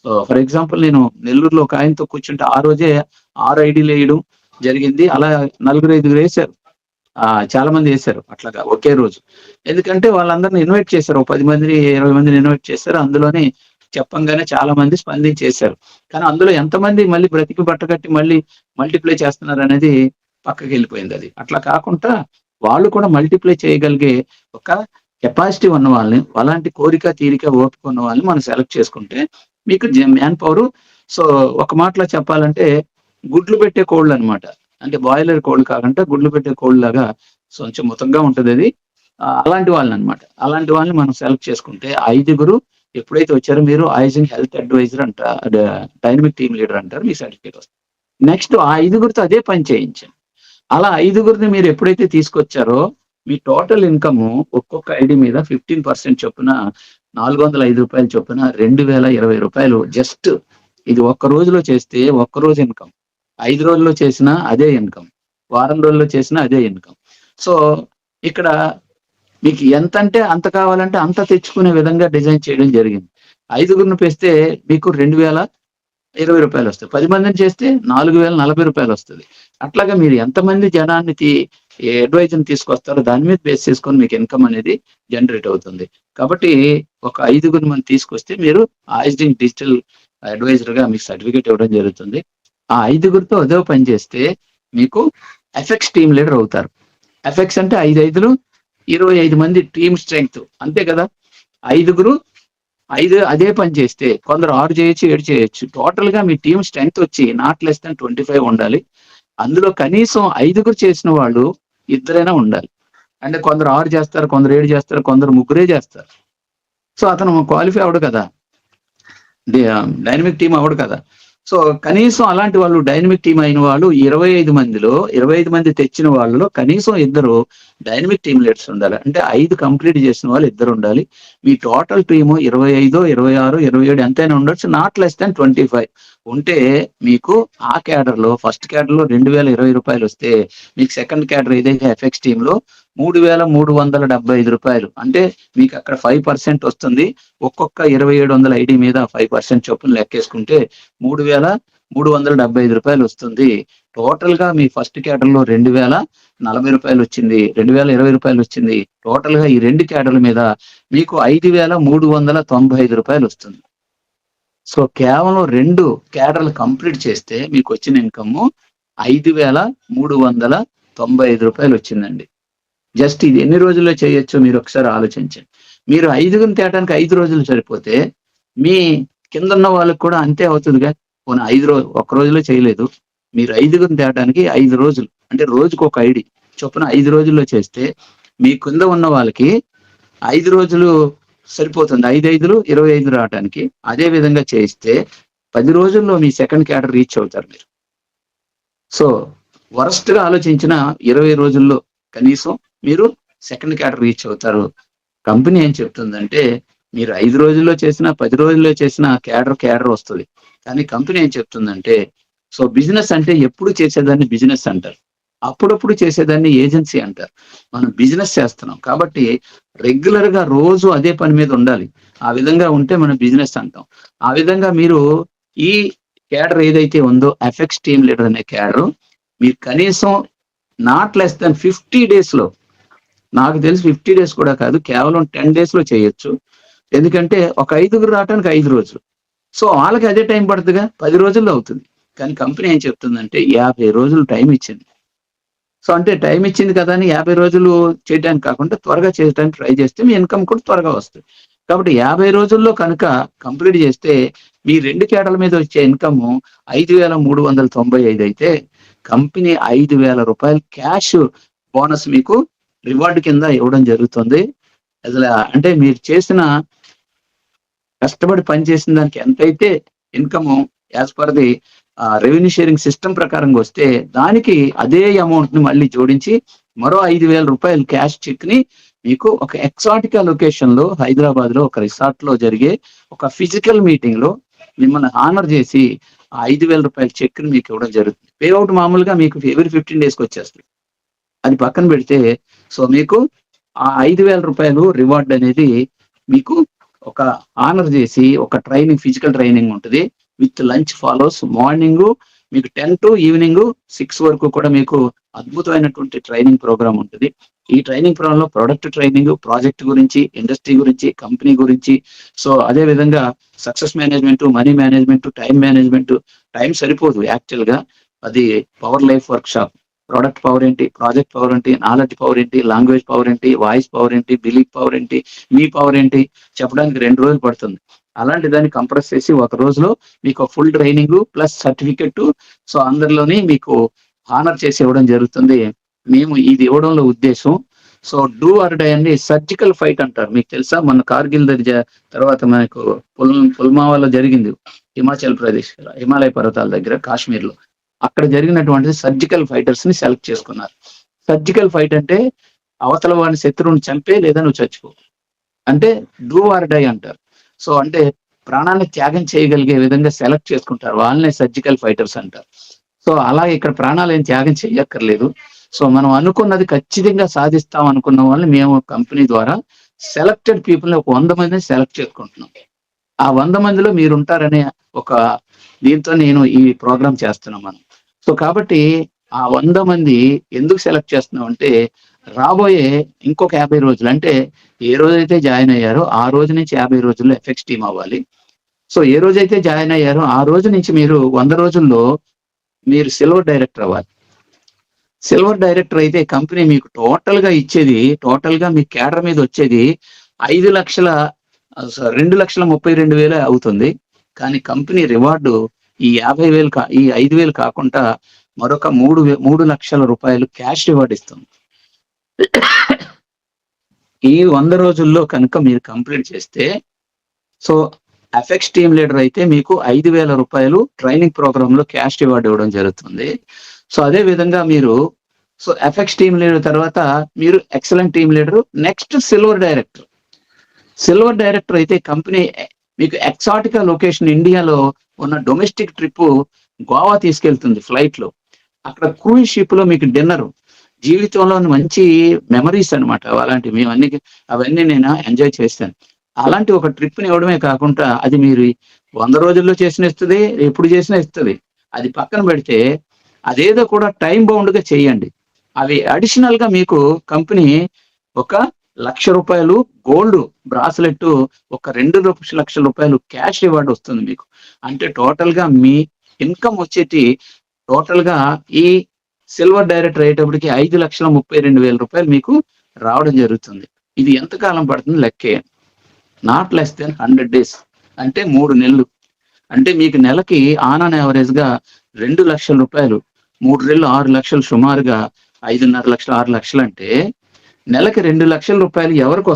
సో ఫర్ ఎగ్జాంపుల్, నేను నెల్లూరులో ఒక ఆయనతో కూర్చుంటే ఆ రోజే 6 ఐడీలు వేయడం జరిగింది. అలా 4-5 వేశారు. చాలా మంది వేశారు అట్లాగా ఒకే రోజు. ఎందుకంటే వాళ్ళందరిని ఇన్వైట్ చేశారు, 10 మందిని 20 మందిని ఇన్వైట్ చేశారు. అందులోనే చెప్పంగానే చాలా మంది స్పందించేశారు. కానీ అందులో ఎంతమంది మళ్ళీ బ్రతికి బట్టకట్టి మళ్ళీ మల్టిప్లై చేస్తున్నారు అనేది పక్కకి వెళ్ళిపోయింది. అది అట్లా కాకుండా వాళ్ళు కూడా మల్టిప్లై చేయగలిగే ఒక కెపాసిటీ ఉన్న వాళ్ళని, అలాంటి కోరిక తీరిక ఓపిక ఉన్న వాళ్ళని మనం సెలెక్ట్ చేసుకుంటే మీకు మ్యాన్ పవర్. సో ఒక మాటలో చెప్పాలంటే గుడ్లు పెట్టే కోళ్ళు అనమాట. అంటే బాయిలర్ కోళ్ళు కాకుండా గుడ్లు పెట్టే కోళ్ళు లాగా కొంచెం మొత్తంగా ఉంటది అది. అలాంటి వాళ్ళని అనమాట. అలాంటి వాళ్ళని మనం సెలెక్ట్ చేసుకుంటే 5గురు ఎప్పుడైతే వచ్చారో మీరు ఐజింగ్ health advisor dynamic team leader అంటారు, మీ సర్టిఫికేట్ వస్తుంది. నెక్స్ట్ ఆ 5గురితో అదే పని చేయించండి. అలా 5గురిని మీరు ఎప్పుడైతే తీసుకొచ్చారో మీ టోటల్ ఇన్కమ్ ఒక్కొక్క ఐడి మీద 15% చొప్పున ₹405 చొప్పున ₹2020 జస్ట్. ఇది ఒక్క రోజులో చేస్తే ఒక్క రోజు ఇన్కమ్. 5 రోజుల్లో చేసినా అదే ఇన్కమ్, వారం రోజుల్లో చేసినా అదే ఇన్కమ్. సో ఇక్కడ మీకు ఎంత అంటే అంత కావాలంటే అంత తెచ్చుకునే విధంగా డిజైన్ చేయడం జరిగింది. 5గురిని పెస్తే మీకు ₹2020 వస్తాయి. 10 మందిని చేస్తే ₹4040 వస్తుంది. అట్లాగా మీరు ఎంతమంది జనాన్ని అడ్వైజర్ని తీసుకొస్తారో దాని మీద బేస్ చేసుకొని మీకు ఇన్కమ్ అనేది జనరేట్ అవుతుంది. కాబట్టి ఒక 5గురిని మనం తీసుకొస్తే మీరు ఐజింగ్ డిజిటల్ అడ్వైజర్ గా మీకు సర్టిఫికేట్ ఇవ్వడం జరుగుతుంది. ఆ 5గురితో అదే పని చేస్తే మీకు ఎఫెక్స్ టీమ్ లీడర్ అవుతారు. ఎఫెక్స్ అంటే 5 25 మంది టీమ్ స్ట్రెంగ్త్, అంతే కదా. 5గురు 5 అదే పని చేస్తే కొందరు 6 చేయొచ్చు, 7 చేయొచ్చు. టోటల్ గా మీ టీమ్ స్ట్రెంగ్త్ వచ్చి నాట్ లెస్ దాన్ 25 ఉండాలి. అందులో కనీసం 5గురు చేసిన వాళ్ళు 2 ఉండాలి. అంటే కొందరు 6 చేస్తారు, కొందరు 7 చేస్తారు, కొందరు 3 చేస్తారు. సో అతను క్వాలిఫై అవడు కదా, డైనమిక్ టీం అవడు కదా. సో కనీసం అలాంటి వాళ్ళు డైనమిక్ టీం అయిన వాళ్ళు 25 మందిలో 25 మంది తెచ్చిన వాళ్ళలో కనీసం 2 డైనమిక్ టీమ్ లీడర్స్ ఉండాలి. అంటే 5 కంప్లీట్ చేసిన వాళ్ళు 2 ఉండాలి. మీ టోటల్ టీము 25, 26, 27 ఎంతైనా ఉండొచ్చు, నాట్ లెస్ దాన్ 25 ఉంటే మీకు ఆ క్యాడర్ లో ఫస్ట్ క్యాడర్ లో ₹2020 వస్తే మీకు సెకండ్ క్యాడర్ ఏదైతే ఎఫెక్స్ టీమ్ లో ₹3375. అంటే మీకు అక్కడ 5% వస్తుంది. ఒక్కొక్క 2700 ఐడి మీద 5% చొప్పున లెక్కేసుకుంటే ₹3375 వస్తుంది. టోటల్ గా మీ ఫస్ట్ క్యాడర్ లో ₹2040 వచ్చింది, ₹2020 వచ్చింది. టోటల్ గా ఈ 2 క్యాడర్ల మీద మీకు ₹5395 వస్తుంది. సో కేవలం 2 క్యాడర్లు కంప్లీట్ చేస్తే మీకు వచ్చిన ఇన్కమ్ ₹5395 వచ్చిందండి. జస్ట్ ఇది ఎన్ని రోజుల్లో చేయొచ్చో మీరు ఒకసారి ఆలోచించండి. మీరు 5గురిని తేటానికి 5 రోజులు సరిపోతే మీ కింద ఉన్న వాళ్ళకి కూడా అంతే అవుతుందిగా. పోనీ 5 రోజులు ఒక్క రోజులో చేయలేదు, మీరు 5గురిని తేటానికి 5 రోజులు అంటే రోజుకు ఒక ఐడి చొప్పున 5 రోజుల్లో చేస్తే మీ కింద ఉన్న వాళ్ళకి 5 రోజులు సరిపోతుంది. 5×5 రావడానికి. అదే విధంగా చేస్తే 10 రోజుల్లో మీ సెకండ్ క్యాడర్ రీచ్ అవుతారు మీరు. సో వరస్ట్ గా ఆలోచించిన 20 రోజుల్లో కనీసం మీరు సెకండ్ క్యాడర్ రీచ్ అవుతారు. కంపెనీ ఏం చెప్తుందంటే మీరు 5 రోజుల్లో చేసినా 10 రోజుల్లో చేసినా క్యాడర్ వస్తుంది. కానీ కంపెనీ ఏం చెప్తుందంటే, సో బిజినెస్ అంటే ఎప్పుడు చేసేదాన్ని బిజినెస్ అంటారు, అప్పుడప్పుడు చేసేదాన్ని ఏజెన్సీ అంటారు. మనం బిజినెస్ చేస్తున్నాం కాబట్టి రెగ్యులర్ గా రోజు అదే పని మీద ఉండాలి. ఆ విధంగా ఉంటే మనం బిజినెస్ అంటాం. ఆ విధంగా మీరు ఈ క్యాడర్ ఏదైతే ఉందో ఎఫెక్స్ టీమ్ లీడర్ అనే క్యాడర్ మీరు కనీసం నాట్ లెస్ దాన్ 50 days లో, నాకు తెలిసి 50 days కూడా కాదు, కేవలం 10 days లో చేయొచ్చు. ఎందుకంటే ఒక 5గురు రావడానికి 5 రోజులు. సో వాళ్ళకి అదే టైం పడుతుందిగా, 10 రోజుల్లో అవుతుంది. కానీ కంపెనీ ఏం చెప్తుందంటే 50 రోజులు టైం ఇచ్చింది. సో అంటే టైం ఇచ్చింది కదా అని 50 రోజులు చేయడానికి కాకుండా త్వరగా చేయడానికి ట్రై చేస్తే మీ ఇన్కమ్ కూడా త్వరగా వస్తుంది. కాబట్టి 50 రోజుల్లో కనుక కంప్లీట్ చేస్తే మీ 2 కేడల మీద వచ్చే ఇన్కమ్ 5,395 అయితే కంపెనీ రూ. 5,000 క్యాష్ బోనస్ మీకు రివార్డ్ కింద ఇవ్వడం జరుగుతుంది. అసలు అంటే మీరు చేసిన కష్టపడి పనిచేసిన దానికి ఎంతైతే income as per the revenue sharing system ప్రకారంగా వస్తే దానికి అదే అమౌంట్ ని మళ్ళీ జోడించి మరో 5,000 క్యాష్ చెక్ ని మీకు ఒక ఎక్సాటికా లొకేషన్ లో హైదరాబాద్ లో ఒక రిసార్ట్ లో జరిగే ఒక ఫిజికల్ మీటింగ్ లో మిమ్మల్ని హానర్ చేసి ఆ 5,000 చెక్ ని మీకు ఇవ్వడం జరుగుతుంది. పే అవుట్ మామూలుగా మీకు ఎవరీ 15 days కి వచ్చేస్తుంది. అది పక్కన పెడితే సో మీకు ఆ 5,000 రివార్డ్ అనేది మీకు ఒక ఆనర్ చేసి ఒక ట్రైనింగ్ ఫిజికల్ ట్రైనింగ్ ఉంటుంది విత్ లంచ్ ఫాలోస్. మార్నింగ్ మీకు 10 to ఈవినింగ్ 6 వరకు కూడా మీకు అద్భుతమైనటువంటి ట్రైనింగ్ ప్రోగ్రామ్ ఉంటుంది. ఈ ట్రైనింగ్ ప్రోగ్రామ్ లో ప్రొడక్ట్ ట్రైనింగ్, ప్రాజెక్ట్ గురించి, ఇండస్ట్రీ గురించి, కంపెనీ గురించి, సో అదే విధంగా success management, money management, time management. Time సరిపోదు యాక్చువల్ గా, అది power life work shop. Product power ఏంటి, ప్రాజెక్ట్ పవర్ ఏంటి, నాలెడ్జ్ పవర్ ఏంటి, లాంగ్వేజ్ పవర్ ఏంటి, వాయిస్ పవర్ ఏంటి, బిలీఫ్ పవర్ ఏంటి, మీ పవర్ ఏంటి చెప్పడానికి 2 రోజులు పడుతుంది. అలాంటి దాన్ని కంప్రెస్ చేసి ఒక రోజులో మీకు full training plus certificate, so అందరిలోని మీకు హానర్ చేసి ఇవ్వడం జరుగుతుంది. మేము ఇది ఇవ్వడంలో ఉద్దేశం సో డూ ఆర్ డై అని సర్జికల్ ఫైట్ అంటారు. మీకు తెలుసా, మన కార్గిల్ తర్వాత మనకు పుల్వామాలో జరిగింది, హిమాచల్ ప్రదేశ్ హిమాలయ పర్వతాల దగ్గర కాశ్మీర్ లో. అక్కడ జరిగినటువంటి సర్జికల్ ఫైటర్స్ ని సెలెక్ట్ చేసుకున్నారు. సర్జికల్ ఫైట్ అంటే అవతల వాడిని శత్రువుని చంపే లేదా నువ్వు చచ్చిపో, అంటే డూ ఆర్ డై అంటారు. సో అంటే ప్రాణాన్ని త్యాగం చేయగలిగే విధంగా సెలెక్ట్ చేసుకుంటారు, వాళ్ళనే సర్జికల్ ఫైటర్స్ అంటారు. సో అలా ఇక్కడ ప్రాణాలు ఏం త్యాగం చేయక్కర్లేదు. సో మనం అనుకున్నది ఖచ్చితంగా సాధిస్తాం అనుకున్న వాళ్ళని మేము కంపెనీ ద్వారా సెలెక్టెడ్ పీపుల్ ని ఒక 100 మందిని సెలెక్ట్ చేసుకుంటున్నాం. ఆ 100 మందిలో మీరు ఉంటారనే ఒక దీంతో నేను ఈ ప్రోగ్రామ్ చేస్తున్నాం మనం. సో కాబట్టి ఆ 100 మంది ఎందుకు సెలెక్ట్ చేస్తున్నాం అంటే రాబోయే ఇంకొక 50 రోజులు, అంటే ఏ రోజైతే జాయిన్ అయ్యారో ఆ రోజు నుంచి 50 రోజుల్లో ఎఫెక్ట్స్ టీమ్ అవ్వాలి. సో ఏ రోజైతే జాయిన్ అయ్యారో ఆ రోజు నుంచి మీరు 100 రోజుల్లో మీరు సిల్వర్ డైరెక్టర్ అవ్వాలి. సిల్వర్ డైరెక్టర్ అయితే కంపెనీ మీకు టోటల్ గా ఇచ్చేది, టోటల్ గా మీ క్యాడర్ మీద వచ్చేది 2,32,000 అవుతుంది. కానీ కంపెనీ రివార్డు ఈ 50,000 ఈ 5,000 కాకుండా మరొక 3 లక్షల రూపాయలు క్యాష్ రివార్డ్ ఇస్తుంది. ఈ 100 రోజుల్లో కనుక మీరు కంప్లీట్ చేస్తే, సో ఎఫెక్స్ టీమ్ లీడర్ అయితే మీకు 5,000 ట్రైనింగ్ ప్రోగ్రామ్ లో క్యాష్ రివార్డ్ ఇవ్వడం జరుగుతుంది. సో అదే విధంగా మీరు సో ఎఫెక్స్ టీమ్ లీడర్ తర్వాత మీరు excellent team leader, next silver director. Silver director అయితే కంపెనీ మీకు ఎక్సాటికా లొకేషన్ ఇండియాలో ఉన్న డొమెస్టిక్ ట్రిప్ గోవా తీసుకెళ్తుంది ఫ్లైట్ లో. అక్కడ క్రూయిజ్ షిప్ లో మీకు డిన్నర్, జీవితంలో మంచి మెమరీస్ అనమాట అలాంటివి. అవన్నీ నేను ఎంజాయ్ చేస్తాను. అలాంటి ఒక ట్రిప్ ని ఇవ్వడమే కాకుండా అది మీరు 100 రోజుల్లో చేసిన ఇస్తుంది, ఎప్పుడు చేసినా ఇస్తుంది. అది పక్కన పెడితే అదేదో కూడా టైం బౌండ్ గా చేయండి. అవి అడిషనల్ గా మీకు కంపెనీ ఒక ₹1,00,000 గోల్డ్ బ్రాస్లెట్, ఒక 2 లక్షల రూపాయలు క్యాష్ రివార్డ్ వస్తుంది మీకు. అంటే టోటల్ గా మీ ఇన్కమ్ వచ్చేటి టోటల్ గా ఈ సిల్వర్ డైరెక్టర్ అయ్యేటప్పటికి ₹5,32,000 మీకు రావడం జరుగుతుంది. ఇది ఎంతకాలం పడుతుంది లెక్కే, నాట్ లెస్ దెన్ 100 days, అంటే 3 నెలలు. అంటే మీకు నెలకి ఆన్ యావరేజ్ గా ₹2,00,000, 3 నెలలు 6 లక్షలు, సుమారుగా 5.5 లక్షలు 6 లక్షలు. అంటే నెలకి ₹2,00,000 ఎవరికి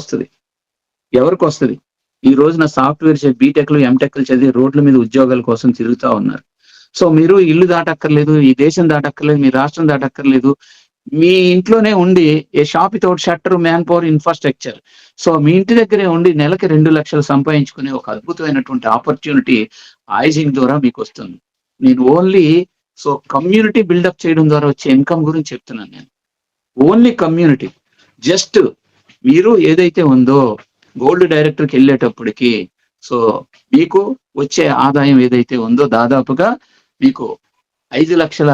వస్తుంది? ఈ రోజున సాఫ్ట్వేర్ బీటెక్లు, ఎంటెక్లు చదివి రోడ్ల మీద ఉద్యోగాల కోసం తిరుగుతా ఉన్నారు. సో మీరు ఇల్లు దాటక్కర్లేదు, ఈ దేశం దాటక్కర్లేదు, మీ రాష్ట్రం దాటక్కర్లేదు. మీ ఇంట్లోనే ఉండి ఏ shop without shutter, man power, infrastructure. So మీ ఇంటి దగ్గరే ఉండి నెలకి 2 లక్షలు సంపాదించుకునే ఒక అద్భుతమైనటువంటి ఆపర్చునిటీ ఐజింగ్ ద్వారా మీకు వస్తుంది. నేను ఓన్లీ సో కమ్యూనిటీ బిల్డప్ చేయడం ద్వారా వచ్చే ఇన్కమ్ గురించి చెప్తున్నాను. నేను ఓన్లీ కమ్యూనిటీ. జస్ట్ మీరు ఏదైతే ఉందో గోల్డ్ డైరెక్టర్కి వెళ్ళేటప్పటికి సో మీకు వచ్చే ఆదాయం ఏదైతే ఉందో దాదాపుగా మీకు 5 లక్షల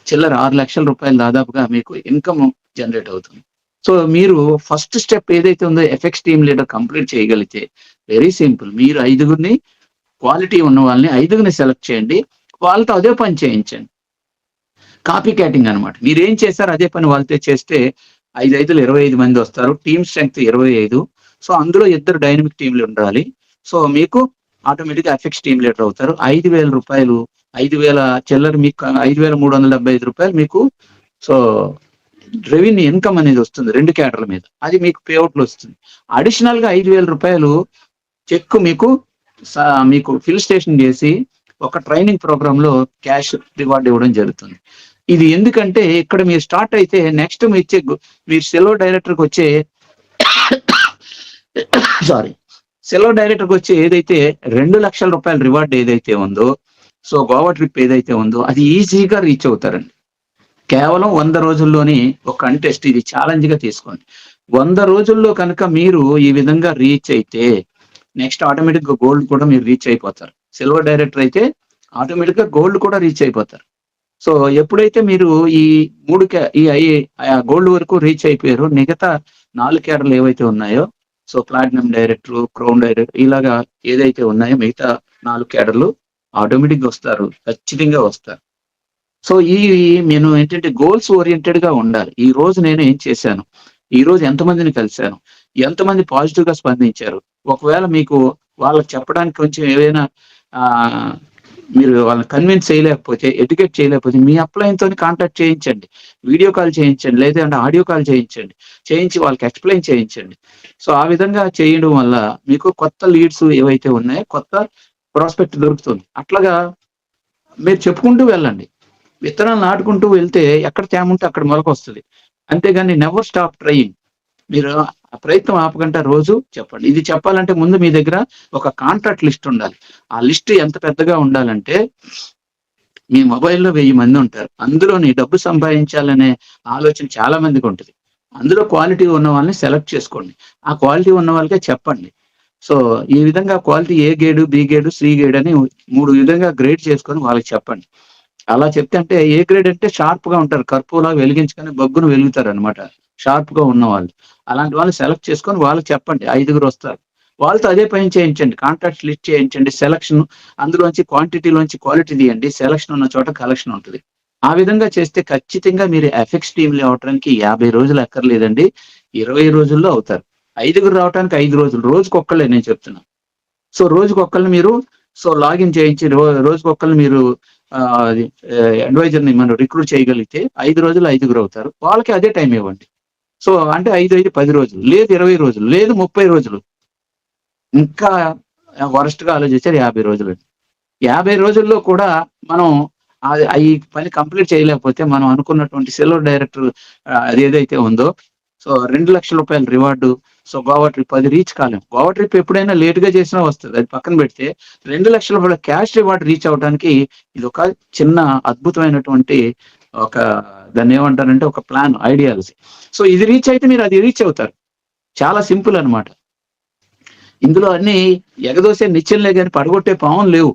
చిల్లర, 6 లక్షల రూపాయలు దాదాపుగా మీకు ఇన్కమ్ జనరేట్ అవుతుంది. సో మీరు ఫస్ట్ స్టెప్ ఏదైతే ఉందో ఎఫెక్స్ టీమ్ లీడర్ కంప్లీట్ చేయగలిగితే వెరీ సింపుల్, మీరు 5గురిని క్వాలిటీ ఉన్న వాళ్ళని 5గురిని సెలెక్ట్ చేయండి. వాళ్ళతో అదే పని చేయించండి. కాపీ క్యాటింగ్ అనమాట. మీరేం చేశారో అదే పని వాళ్ళతో చేస్తే 5 5లు 25 మంది వస్తారు. Team strength 25. సో అందులో ఇద్దరు డైనమిక్ టీమ్‌లు ఉండాలి. సో మీకు ఆటోమేటిక్‌గా ఎఫెక్ట్స్ టీమ్ లీడర్ అవుతారు. రూ. 5,000 5,000 చిల్లర మీకు రూ. 5,375 మీకు సో రెవెన్యూ ఇన్కమ్ అనేది వస్తుంది 2 క్యాడర్ల మీద. అది మీకు పే అవుట్‌లో వస్తుంది. అడిషనల్‌గా రూ. 5,000 చెక్ మీకు మీకు ఫిల్ స్టేషన్ చేసి ఒక ట్రైనింగ్ ప్రోగ్రామ్‌లో క్యాష్ రివార్డ్ ఇవ్వడం జరుగుతుంది. ఇది ఎందుకంటే ఇక్కడ మీరు స్టార్ట్ అయితే నెక్స్ట్ మీరు సెలవు డైరెక్టర్‌కి వచ్చే సారీ సెలవు డైరెక్టర్‌కి వచ్చే ఏదైతే రూ. 2,00,000 రివార్డ్ ఏదైతే ఉందో, సో గోవా ట్రిప్ ఏదైతే ఉందో అది ఈజీగా రీచ్ అవుతారండి. కేవలం 100 రోజుల్లోని ఒక కంటెస్ట్ ఇది ఛాలెంజ్‌గా తీసుకోండి. 100 రోజుల్లో కనుక మీరు ఈ విధంగా రీచ్ అయితే నెక్స్ట్ ఆటోమేటిక్‌గా గోల్డ్ కూడా మీరు రీచ్ అయిపోతారు. సిల్వర్ డైరెక్టర్ అయితే ఆటోమేటిక్‌గా గోల్డ్ కూడా రీచ్ అయిపోతారు. సో ఎప్పుడైతే మీరు ఈ 3 గోల్డ్ వరకు రీచ్ అయిపోయారో మిగతా 4 క్యాడర్‌లు ఏవైతే ఉన్నాయో so platinum director, crown director ఇలాగా ఏదైతే ఉన్నాయో మిగతా 4 క్యాడర్‌లు ఆటోమేటిక్‌గా వస్తారు. ఖచ్చితంగా వస్తారు. సో నేను ఏంటంటే గోల్స్ ఓరియెంటెడ్‌గా ఉండాలి. ఈ రోజు నేను ఏం చేశాను? ఈ రోజు ఎంతమందిని కలిసాను? ఎంతమంది పాజిటివ్‌గా స్పందించారు? ఒకవేళ మీకు వాళ్ళకి చెప్పడానికి కొంచెం ఏవైనా ఆహ్, మీరు వాళ్ళని కన్విన్స్ చేయలేకపోతే, ఎడ్యుకేట్ చేయలేకపోతే మీ అప్‌లైన్‌తోని కాంటాక్ట్ చేయించండి. వీడియో కాల్ చేయించండి. లేదంటే ఆడియో కాల్ చేయించండి. చేయించి వాళ్ళకి ఎక్స్‌ప్లెయిన్ చేయించండి. సో ఆ విధంగా చేయడం వల్ల మీకు కొత్త లీడ్స్ ఏవైతే ఉన్నాయో కొత్త ప్రాస్పెక్ట్ దొరుకుతుంది. అట్లాగా మీరు చెప్పుకుంటూ వెళ్ళండి. విత్తనాలు నాటుకుంటూ వెళ్తే ఎక్కడ తేమ ఉంటే అక్కడ మొలకొస్తది. అంతేగాని నెవర్ స్టాప్ ట్రైయింగ్. మీరు ఆ ప్రయత్నం ఆపకుండా రోజు చెప్పండి. ఇది చెప్పాలంటే ముందు మీ దగ్గర ఒక కాంటాక్ట్ లిస్ట్ ఉండాలి. ఆ లిస్ట్ ఎంత పెద్దగా ఉండాలంటే మీ మొబైల్‌లో 1000 మంది ఉంటారు. అందులోని డబ్బు సంపాదించాలనే ఆలోచన చాలా మందికుంటది. అందులో క్వాలిటీ ఉన్న వాళ్ళని సెలెక్ట్ చేసుకోండి. ఆ క్వాలిటీ ఉన్న వాళ్ళకే చెప్పండి. సో, ఈ విధంగా quality A grade, B grade, C grade అని 3 విధంగా గ్రేడ్ చేసుకొని వాళ్ళకి చెప్పండి. అలా చెప్తే అంటే ఏ గ్రేడ్ అంటే షార్ప్‌గా ఉంటారు. కర్పూరలాగా వెలిగించగానే బగ్గున వెలుగుతారనమాట. షార్ప్‌గా ఉన్నవాళ్ళు. అలాంటి వాళ్ళని సెలెక్ట్ చేసుకొని వాళ్ళకి చెప్పండి. 5గురు వస్తారు. వాళ్ళతో అదే పని చేయించండి. కాంటాక్ట్ లిస్ట్ చేయించండి. సెలక్షన్ అందులోంచి క్వాంటిటీలోంచి క్వాలిటీ తీయండి. సెలక్షన్ ఉన్న చోట కలెక్షన్ ఉంటది. ఆ విధంగా చేస్తే ఖచ్చితంగా మీరు ఎఫెక్ట్స్ టీమ్‌లో అవ్వటానికి 50 రోజులు అక్కర్లేదండి. 20 రోజుల్లో అవుతారు. 5గురు రావటానికి 5 రోజులు. రోజుకొక్కళ్ళే నేను చెప్తున్నా. సో రోజుకొక్కళ్ళని మీరు లాగిన్ చేయించి రోజుకొక్కళ్ళని మీరు అది అడ్వైజర్‌ని మనం రిక్రూట్ చేయగలిగితే 5 రోజుల్లో 5గురు అవుతారు. వాళ్ళకి అదే టైం ఇవ్వండి. సో అంటే 5, 5 10 రోజులు. లేదు 20 రోజులు. లేదు 30 రోజులు. ఇంకా వరస్ట్‌గా ఆలోచిస్తే 50 రోజులండి. 50 రోజుల్లో కూడా మనం ఈ పని కంప్లీట్ చేయలేకపోతే మనం అనుకున్నటువంటి సిల్వర్ డైరెక్టర్ అదేదైతే ఉందో సో రూ. 2,00,000 రివార్డు. సో గోవా ట్రిప్ అది రీచ్ కాలేం. గోవా ట్రిప్ ఎప్పుడైనా లేట్‌గా చేసినా వస్తది. అది పక్కన పెడితే రూ. 2,00,000 క్యాష్ రివార్డ్ రీచ్ అవ్వడానికి ఇదొక చిన్న అద్భుతమైనటువంటి ఒక దాన్నేమంటారంటే ఒక ప్లాన్ ఐడియాలజీ. సో ఇది రీచ్ అయితే మీరు అది రీచ్ అవుతారు. చాలా సింపుల్ అన్నమాట. ఇందులో అన్నీ ఎగదోసే నిచ్చెనలే గాని పడగొట్టే పాములు లేవు.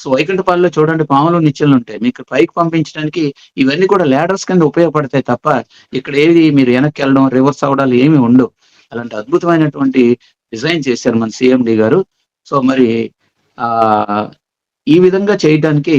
సో వైకుంఠపాళిలో చూడండి పాములు, నిచ్చెనలుంటాయి. మీకు పైకి పంపించడానికి ఇవన్నీ కూడా లాడర్స్ కింద ఉపయోగపడతాయి తప్ప, ఇక్కడ ఏది మీరు వెనక్కెళ్ళడం, రివర్స్ అవ్వడాలు ఏమి ఉండవు. అలాంటి అద్భుతమైనటువంటి డిజైన్ చేశారు మన సీఎండీ గారు. సో మరి ఆహ్, ఈ విధంగా చేయడానికి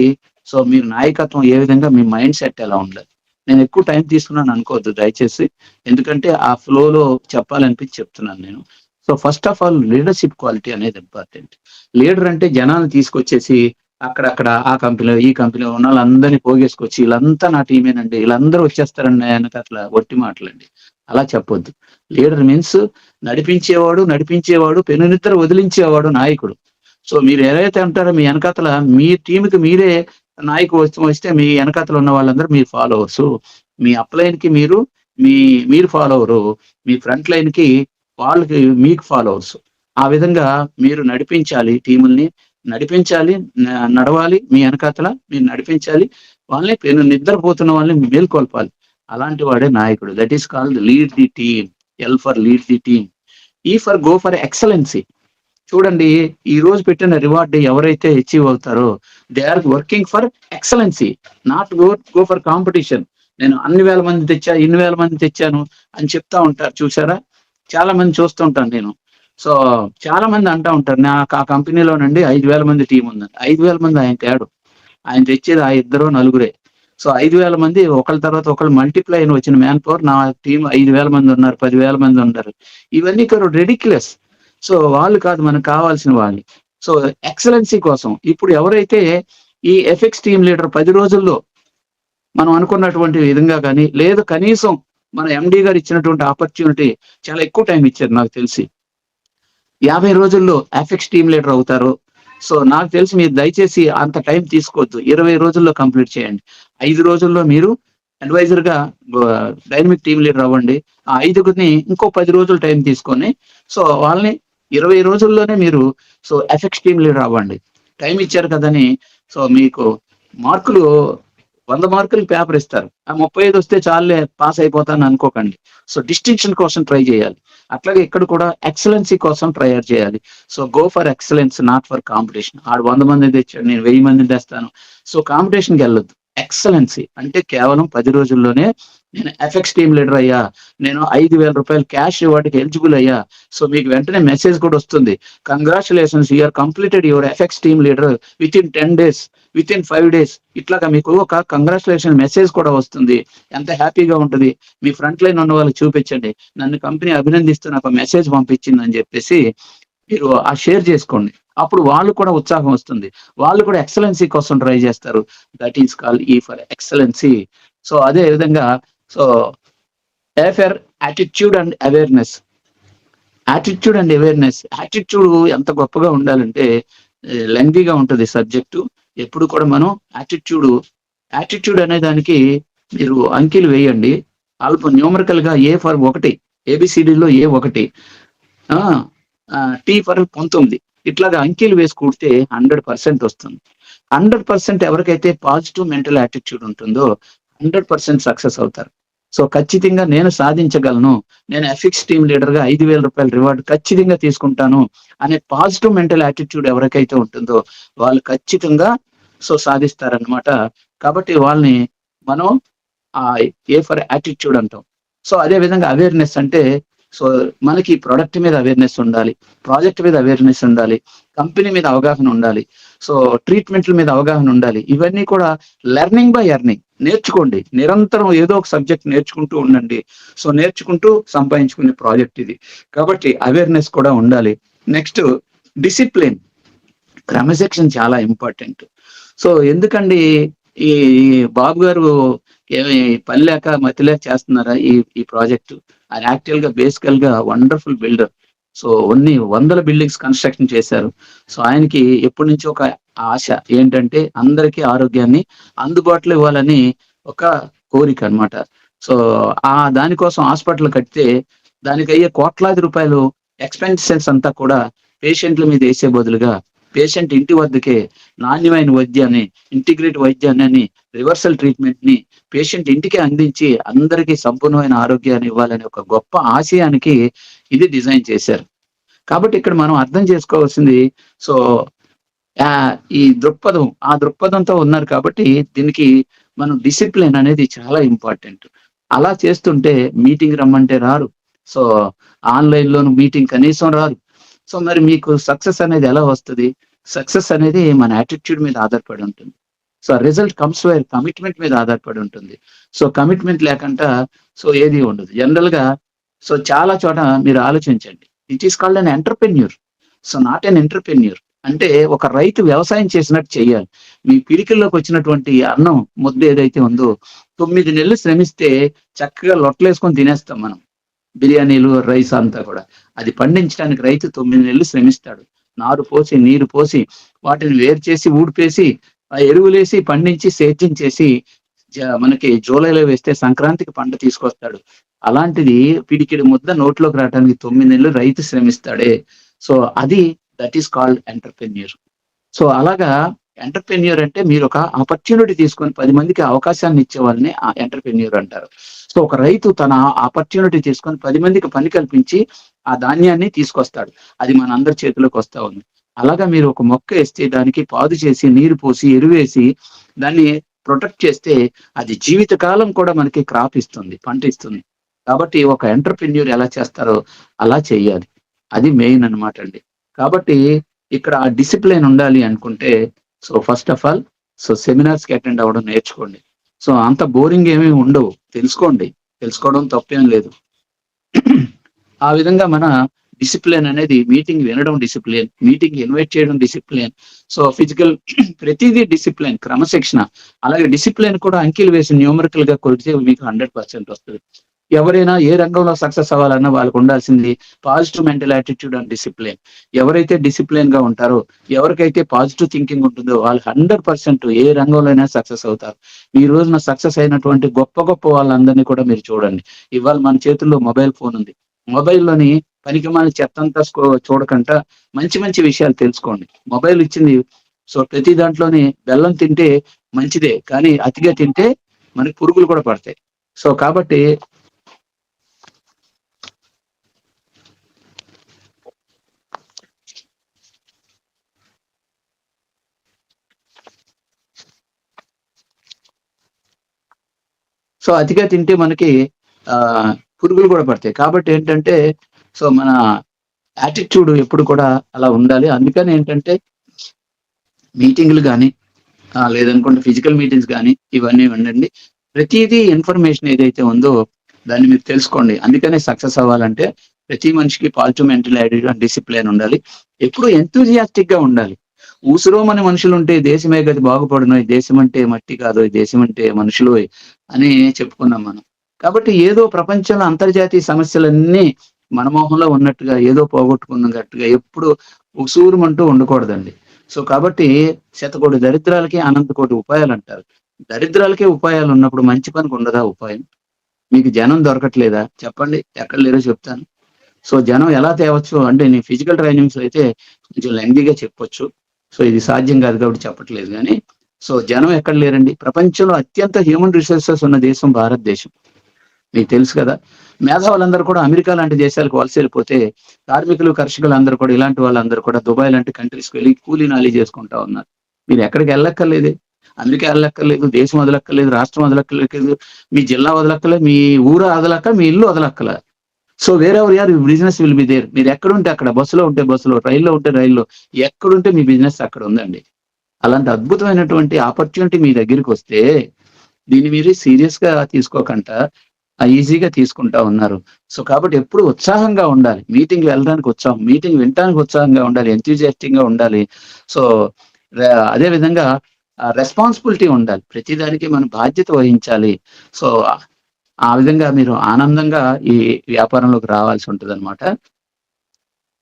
సో మీరు నాయకత్వం ఏ విధంగా మీ మైండ్ సెట్ ఎలా ఉండాలి? నేను ఎక్కువ టైం తీసుకున్నాను అనుకోవద్దు దయచేసి. ఎందుకంటే ఆ ఫ్లోలో చెప్పాలనిపించి చెప్తున్నాను నేను. So first of all leadership quality అనేది ఇంపార్టెంట్. లీడర్ అంటే జనాల్ని తీసుకొచ్చేసి అక్కడక్కడ ఆ కంపెనీలో, ఈ కంపెనీలో ఉన్నోళ్ళందరిని పోగేసుకొచ్చి ఈళ్ళంతా నా టీమేనండి. ఈళ్ళందరూ వచ్చేస్తారండి నా ఎనకాతల వట్టి మాటలండి. అలా చెప్పొద్దు. లీడర్ మీన్స్ నడిపించేవాడు, పెనునిద్ర వదిలించేవాడు నాయకుడు. సో మీరు ఏదైతే అంటారో మీ ఎనకాతల మీ టీమ్‌కి మీరే నాయకత్వం వస్తే మీ ఎనకాతల ఉన్న వాళ్ళందరూ మీ ఫాలోవర్సు. మీ అప్‌లైన్‌కి మీరు ఫాలోవరు. మీ ఫ్రంట్ లైన్‌కి వాళ్ళకి మీకు ఫాలోవర్స్. ఆ విధంగా మీరు నడిపించాలి టీముల్ని. నడిపించాలి, నడవాలి మీ ఎనకాతల మీరు నడిపించాలి. వాళ్ళని నిద్రపోతున్న వాళ్ళని మేల్కొల్పాలి. అలాంటి వాడే నాయకుడు. That is called lead the team. L for lead the team. E for go for excellency. చూడండి ఈ రోజు పెట్టిన రివార్డ్ ఎవరైతే అచీవ్ అవుతారో they are working for excellency. Not go for competition. నేను అన్ని వేల మంది తెచ్చా, ఇన్ని వేల మంది తెచ్చాను అని చెప్తా ఉంటారు చూసారా? చాలా మంది చూస్తుంటాను నేను. సో చాలా మంది అంటా ఉంటారు. నాకు ఆ కంపెనీలోనండి 5,000 మంది టీమ్ ఉందని. 5,000 మంది ఆయన తేడు. ఆయన తెచ్చేది ఆ ఇద్దరు నలుగురే. సో 5,000 మంది ఒకళ్ళ తర్వాత ఒకళ్ళు మల్టిప్లై అయిన వచ్చిన మ్యాన్ పవర్ నా టీమ్ 5,000 మంది ఉన్నారు, 10,000 మంది ఉన్నారు. ఇవన్నీ రెడిక్యులస్. సో వాళ్ళు కాదు మనకు కావాల్సిన వాళ్ళు. సో ఎక్సలెన్సీ కోసం ఇప్పుడు ఎవరైతే ఈ ఎఫెక్స్ టీమ్ లీడర్ 10 రోజుల్లో మనం అనుకున్నటువంటి విధంగా కానీ, లేదు కనీసం మన ఎండీ గారు ఇచ్చినటువంటి ఆపర్చునిటీ చాలా ఎక్కువ టైం ఇచ్చారు నాకు తెలిసి. 50 రోజుల్లో ఎఫెక్స్ టీమ్ లీడర్ అవుతారు. సో నాకు తెలిసి మీరు దయచేసి అంత టైం తీసుకోవద్దు. 20 రోజుల్లో కంప్లీట్ చేయండి. 5 రోజుల్లో మీరు అడ్వైజర్‌గా డైనమిక్ టీమ్ లీడర్ అవ్వండి. ఆ ఐదుగురిని ఇంకో 10 రోజులు టైం తీసుకొని సో వాళ్ళని 20 రోజుల్లోనే మీరు సో ఎఫెక్స్ టీమ్ లీడర్ అవ్వండి. టైం ఇచ్చారు కదని సో మీకు మార్కులు 100 మార్కులకి పేపర్ ఇస్తారు. ఆ 35 వస్తే చాలులే పాస్ అయిపోతాను అనుకోకండి. సో డిస్టింక్షన్ కోసం ట్రై చేయాలి. అట్లాగే ఇక్కడ కూడా ఎక్సలెన్సీ కోసం ట్రై చేయాలి. So go for excellence not for competition. ఆడు 100 మందిని తెచ్చాడు నేను 1000 మందిని తెస్తాను. సో కాంపిటీషన్‌కి వెళ్ళొద్దు. ఎక్సలెన్సీ అంటే కేవలం 10 రోజుల్లోనే నేను ఎఫెక్స్ టీమ్ లీడర్ అయ్యా. నేను ₹5,000 క్యాష్ రివార్డ్‌కి ఎలిజిబుల్ అయ్యా. సో మీకు వెంటనే మెసేజ్ కూడా వస్తుంది. Congratulations you are completed your effects team leader within 10 days, within 5 days. ఇట్లాగా మీకు ఒక కంగ్రాచ్యులేషన్ మెసేజ్ కూడా వస్తుంది. ఎంత హ్యాపీగా ఉంటది. మీ ఫ్రంట్ లైన్ ఉన్న వాళ్ళకి చూపించండి. నన్ను కంపెనీ అభినందిస్తూ నాకు మెసేజ్ పంపించిందని చెప్పేసి మీరు ఆ షేర్ చేసుకోండి. అప్పుడు వాళ్ళు కూడా ఉత్సాహం వస్తుంది. వాళ్ళు కూడా ఎక్సలెన్సీ కోసం ట్రై చేస్తారు. దట్ ఈస్ కాల్డ్ ఈ ఫర్ ఎక్సలెన్సీ. సో అదే విధంగా so A for attitude and awareness. Attitude and awareness. Attitude ఎంత గొప్పగా ఉండాలంటే లెంగ్తీగా ఉంటది సబ్జెక్టు. ఎప్పుడు కూడా మనం యాటిట్యూడ్ అనే దానికి మీరు అంకెలు వేయండి. న్యూమరికల్‌గా ఏ ఫర్ 1 ఏబీసీడీలో ఏ 1 ఆ! టీ ఫర్ 19 ఇట్లాగా అంకెలు వేసి కూడితే 100% వస్తుంది. 100% ఎవరికైతే పాజిటివ్ మెంటల్ యాటిట్యూడ్ ఉంటుందో 100% సక్సెస్ అవుతారు. సో ఖచ్చితంగా నేను సాధించగలను. నేను ఎఫెక్స్ టీమ్ లీడర్‌గా ₹5,000 రివార్డ్ ఖచ్చితంగా తీసుకుంటాను అనే పాజిటివ్ మెంటల్ యాటిట్యూడ్ ఎవరికైతే ఉంటుందో వాళ్ళు ఖచ్చితంగా సో సాధిస్తారనమాట. కాబట్టి వాళ్ళని మనం ఏ ఫర్ యాటిట్యూడ్ అంటాం. సో అదే విధంగా అవేర్‌నెస్ అంటే సో మనకి ప్రొడక్ట్ మీద అవేర్‌నెస్ ఉండాలి. ప్రాజెక్ట్ మీద అవేర్‌నెస్ ఉండాలి. కంపెనీ మీద అవగాహన ఉండాలి. సో ట్రీట్మెంట్‌ల మీద అవగాహన ఉండాలి. ఇవన్నీ కూడా లెర్నింగ్ బై ఎర్నింగ్. నేర్చుకోండి. నిరంతరం ఏదో ఒక సబ్జెక్ట్ నేర్చుకుంటూ ఉండండి. సో నేర్చుకుంటూ సంపాదించుకునే ప్రాజెక్ట్ ఇది. కాబట్టి అవేర్‌నెస్ కూడా ఉండాలి. Next discipline. క్రమశిక్షణ చాలా ఇంపార్టెంట్. సో ఎందుకండి ఈ బాబు గారు ఏమి పని లేక, మతి లేక చేస్తున్నారా ఈ ప్రాజెక్టు? ఆయన యాక్చువల్‌గా బేసికల్‌గా వండర్‌ఫుల్ బిల్డర్. సో వందల బిల్డింగ్స్ కన్‌స్ట్రక్షన్ చేశారు. సో ఆయనకి ఎప్పటినుంచో ఒక ఆశ ఏంటంటే అందరికీ ఆరోగ్యాన్ని అందుబాటులో ఇవ్వాలని ఒక కోరికనమాట. సో దానికోసం హాస్పిటల్ కడితే దానికయ్యే కోట్లాది రూపాయలు ఎక్స్‌పెన్సెస్ అంతా కూడా పేషెంట్‌ల మీద ఏసే బదులుగా పేషెంట్ ఇంటి వద్దకే నాణ్యమైన వైద్యాన్ని, ఇంటిగ్రేట్ వైద్యాన్ని, రివర్సల్ ట్రీట్మెంట్‌ని పేషెంట్ ఇంటికే అందించి అందరికీ సంపూర్ణమైన ఆరోగ్యాన్ని ఇవ్వాలనే ఒక గొప్ప ఆశయానికి ఇది డిజైన్ చేశారు. కాబట్టి ఇక్కడ మనం అర్థం చేసుకోవాల్సింది సో ఈ దృక్పథం, ఆ దృక్పథంతో ఉన్నారు కాబట్టి దీనికి మనం డిసిప్లిన్ అనేది చాలా ఇంపార్టెంట్. అలా చేస్తుంటే మీటింగ్ రమ్మంటే రారు. సో ఆన్‌లైన్‌లోను మీటింగ్ కనీసం రారు. సో మరి మీకు సక్సెస్ అనేది ఎలా వస్తది? సక్సెస్ అనేది మన యాటిట్యూడ్ మీద ఆధారపడి ఉంటుంది. So result comes where commitment మీద ఆధారపడి ఉంటుంది. సో కమిట్మెంట్ లేకుండా సో ఏది ఉండదు. జనరల్‌గా సో చాలా చోట మీరు ఆలోచించండి. It is called an entrepreneur. So not an entrepreneur. అంటే ఒక రైతు వ్యవసాయం చేసినట్టు చేయాలి. మీ పిడికిల్లోకి వచ్చినటువంటి అన్నం ముద్ద ఏదైతే ఉందో 9 నెలలు శ్రమిస్తే చక్కగా లొట్టలేసుకొని తినేస్తాం మనం. బిర్యానీలు, రైస్ అంతా కూడా. అది పండించడానికి రైతు 9 నెలలు శ్రమిస్తాడు. నారు పోసి, నీరు పోసి, వాటిని వేరు చేసి, ఊడ్పేసి, ఆ ఎరువులేసి, పండించి, సేద్యం చేసి మనకి జూలైలో వేస్తే సంక్రాంతికి పంట తీసుకొస్తాడు. అలాంటిది పిడికెడు ముద్ద నోట్లోకి రావటానికి 9 నెలలు రైతు శ్రమిస్తాడే. సో అది that is called entrepreneur. So అలాగా ఎంటర్‌ప్రెన్యూర్ అంటే మీరొక ఆపర్చునిటీ తీసుకొని 10 మందికి అవకాశాన్ని ఇచ్చే వాళ్ళని ఎంటర్‌ప్రెన్యూర్ అంటారు. సో ఒక రైతు తన ఆపర్చునిటీ తీసుకొని 10 మందికి పని కల్పించి ఆ ధాన్యాన్ని తీసుకొస్తాడు. అది మనందరి చేతిలోకి వస్తా ఉంది. అలాగా మీరు ఒక మొక్క ఏస్తే దానికి పాదు చేసి, నీరు పోసి, ఎరువేసి దాన్ని ప్రొటెక్ట్ చేస్తే అది జీవితకాలం కూడా మనకి క్రాప్ ఇస్తుంది. పంట ఇస్తుంది. కాబట్టి ఒక ఎంటర్‌ప్రెన్యూర్ ఎలా చేస్తారో అలా చేయాలి. అది మెయిన్ అన్నమాట అండి. కాబట్టి ఇక్కడ డిసిప్లిన్ ఉండాలి అనుకుంటే so first of all so seminars కి అటెండ్ అవ్వడం నేర్చుకోండి. సో అంత బోరింగ్ ఏమీ ఉండవు, తెలుసుకోండి, తెలుసుకోవడం తప్పేం లేదు. ఆ విధంగా మన డిసిప్లిన్ అనేది మీటింగ్ వినడం డిసిప్లిన్, మీటింగ్ ఇన్వైట్ చేయడం డిసిప్లిన్. సో ఫిజికల్ ప్రతిదీ డిసిప్లిన్, క్రమశిక్షణ. అలాగే డిసిప్లిన్ కూడా అంకెలు వేసి న్యూమరికల్ గా కొడితే మీకు 100% వస్తుంది. ఎవరైనా ఏ రంగంలో సక్సెస్ అవ్వాలన్నా వాళ్ళకు ఉండాల్సింది positive mental attitude and discipline. ఎవరైతే డిసిప్లిన్ గా ఉంటారో, ఎవరికైతే పాజిటివ్ థింకింగ్ ఉంటుందో వాళ్ళు 100% ఏ రంగంలో అయినా సక్సెస్ అవుతారు. ఈ రోజున సక్సెస్ అయినటువంటి గొప్ప గొప్ప వాళ్ళందరినీ కూడా మీరు చూడండి. ఇవాళ మన చేతుల్లో మొబైల్ ఫోన్ ఉంది. మొబైల్లోని పనికిమాలిన చెత్తంతా చూడకంట మంచి మంచి విషయాలు తెలుసుకోండి. మొబైల్ ఇచ్చింది. సో ప్రతి దాంట్లోని బెల్లం తింటే మంచిదే, కానీ అతిగా తింటే మనకి పురుగులు కూడా పడతాయి. సో కాబట్టి అతిగా తింటే మనకి ఆ పురుగులు కూడా పడతాయి. కాబట్టి ఏంటంటే సో మన యాటిట్యూడ్ ఎప్పుడు కూడా అలా ఉండాలి. అందుకని ఏంటంటే మీటింగ్లు కానీ లేదనుకుంటే ఫిజికల్ మీటింగ్స్ కానీ ఇవన్నీ ఉండండి. ప్రతిదీ ఇన్ఫర్మేషన్ ఏదైతే ఉందో దాన్ని మీరు తెలుసుకోండి. అందుకనే సక్సెస్ అవ్వాలంటే ప్రతి మనిషికి positive mental attitude and discipline ఉండాలి. ఎప్పుడు ఎంతూజియాస్టిక్ గా ఉండాలి. ఊసురోమని మనుషులు ఉంటే దేశమే గతి బాగుపడును, దేశం అంటే మట్టి కాదు, దేశం అంటే మనుషులు అని చెప్పుకున్నాం మనం. కాబట్టి ఏదో ప్రపంచంలో అంతర్జాతీయ సమస్యలన్నీ మన మొహంలో ఉన్నట్టుగా ఏదో పోగొట్టుకున్నట్టుగా ఎప్పుడు ఉసూరుమంటూ ఉండకూడదండి. సో కాబట్టి శతకోటి దరిద్రాలకి అనంత కోటి ఉపాయాలు అంటారు. దరిద్రాలకే ఉపాయాలు ఉన్నప్పుడు మంచి పనికి ఉండదా ఉపాయం? మీకు జనం దొరకట్లేదా చెప్పండి, ఎక్కడ లేరో చెప్తాను. సో జనం ఎలా తేవచ్చు అంటే నీ ఫిజికల్ ట్రైనింగ్స్ అయితే కొంచెం లెంగ్తీగా చెప్పొచ్చు. సో ఇది సాధ్యం కాదు కాబట్టి చెప్పట్లేదు కానీ, సో జనం ఎక్కడ లేరండి. ప్రపంచంలో అత్యంత హ్యూమన్ రిసోర్సెస్ ఉన్న దేశం భారతదేశం, మీకు తెలుసు కదా. మేధావులందరూ కూడా అమెరికా లాంటి దేశాలకు వలస వెళ్ళిపోతే కార్మికులు కర్షకులు అందరూ కూడా ఇలాంటి వాళ్ళందరూ కూడా దుబాయ్ లాంటి కంట్రీస్కి వెళ్ళి కూలీ నాలి చేసుకుంటా ఉన్నారు. మీరు ఎక్కడికి వెళ్ళక్కర్లేదు, అమెరికా వెళ్ళక్కర్లేదు, దేశం వదలక్కర్లేదు, రాష్ట్రం వదలక్కర్లేదు, మీ జిల్లా వదలక్కర్లేదు, మీ ఊరు వదలక్క, మీ ఇల్లు వదలక్కర్లేదు. సో వేరే ఎవరు యారు బిజినెస్ విల్ బి దేర్. మీరు ఎక్కడుంటే అక్కడ, బస్సులో ఉంటే బస్సులో, రైల్లో ఉంటే రైల్లో, ఎక్కడుంటే మీ బిజినెస్ అక్కడ ఉందండి. అలాంటి అద్భుతమైనటువంటి ఆపర్చునిటీ మీ దగ్గరికి వస్తే దీన్ని మీరు సీరియస్ గా తీసుకోకుండా ఈజీగా తీసుకుంటా ఉన్నారు. సో కాబట్టి ఎప్పుడు ఉత్సాహంగా ఉండాలి. మీటింగ్ వెళ్ళడానికి ఉత్సాహం, మీటింగ్ వినడానికి ఉత్సాహంగా ఉండాలి, ఎంతూజియాస్టిక్ గా ఉండాలి. సో అదే విధంగా రెస్పాన్సిబిలిటీ ఉండాలి. ప్రతిదానికి మనం బాధ్యత వహించాలి. సో ఆ విధంగా మీరు ఆనందంగా ఈ వ్యాపారంలోకి రావాల్సి ఉంటదన్నమాట.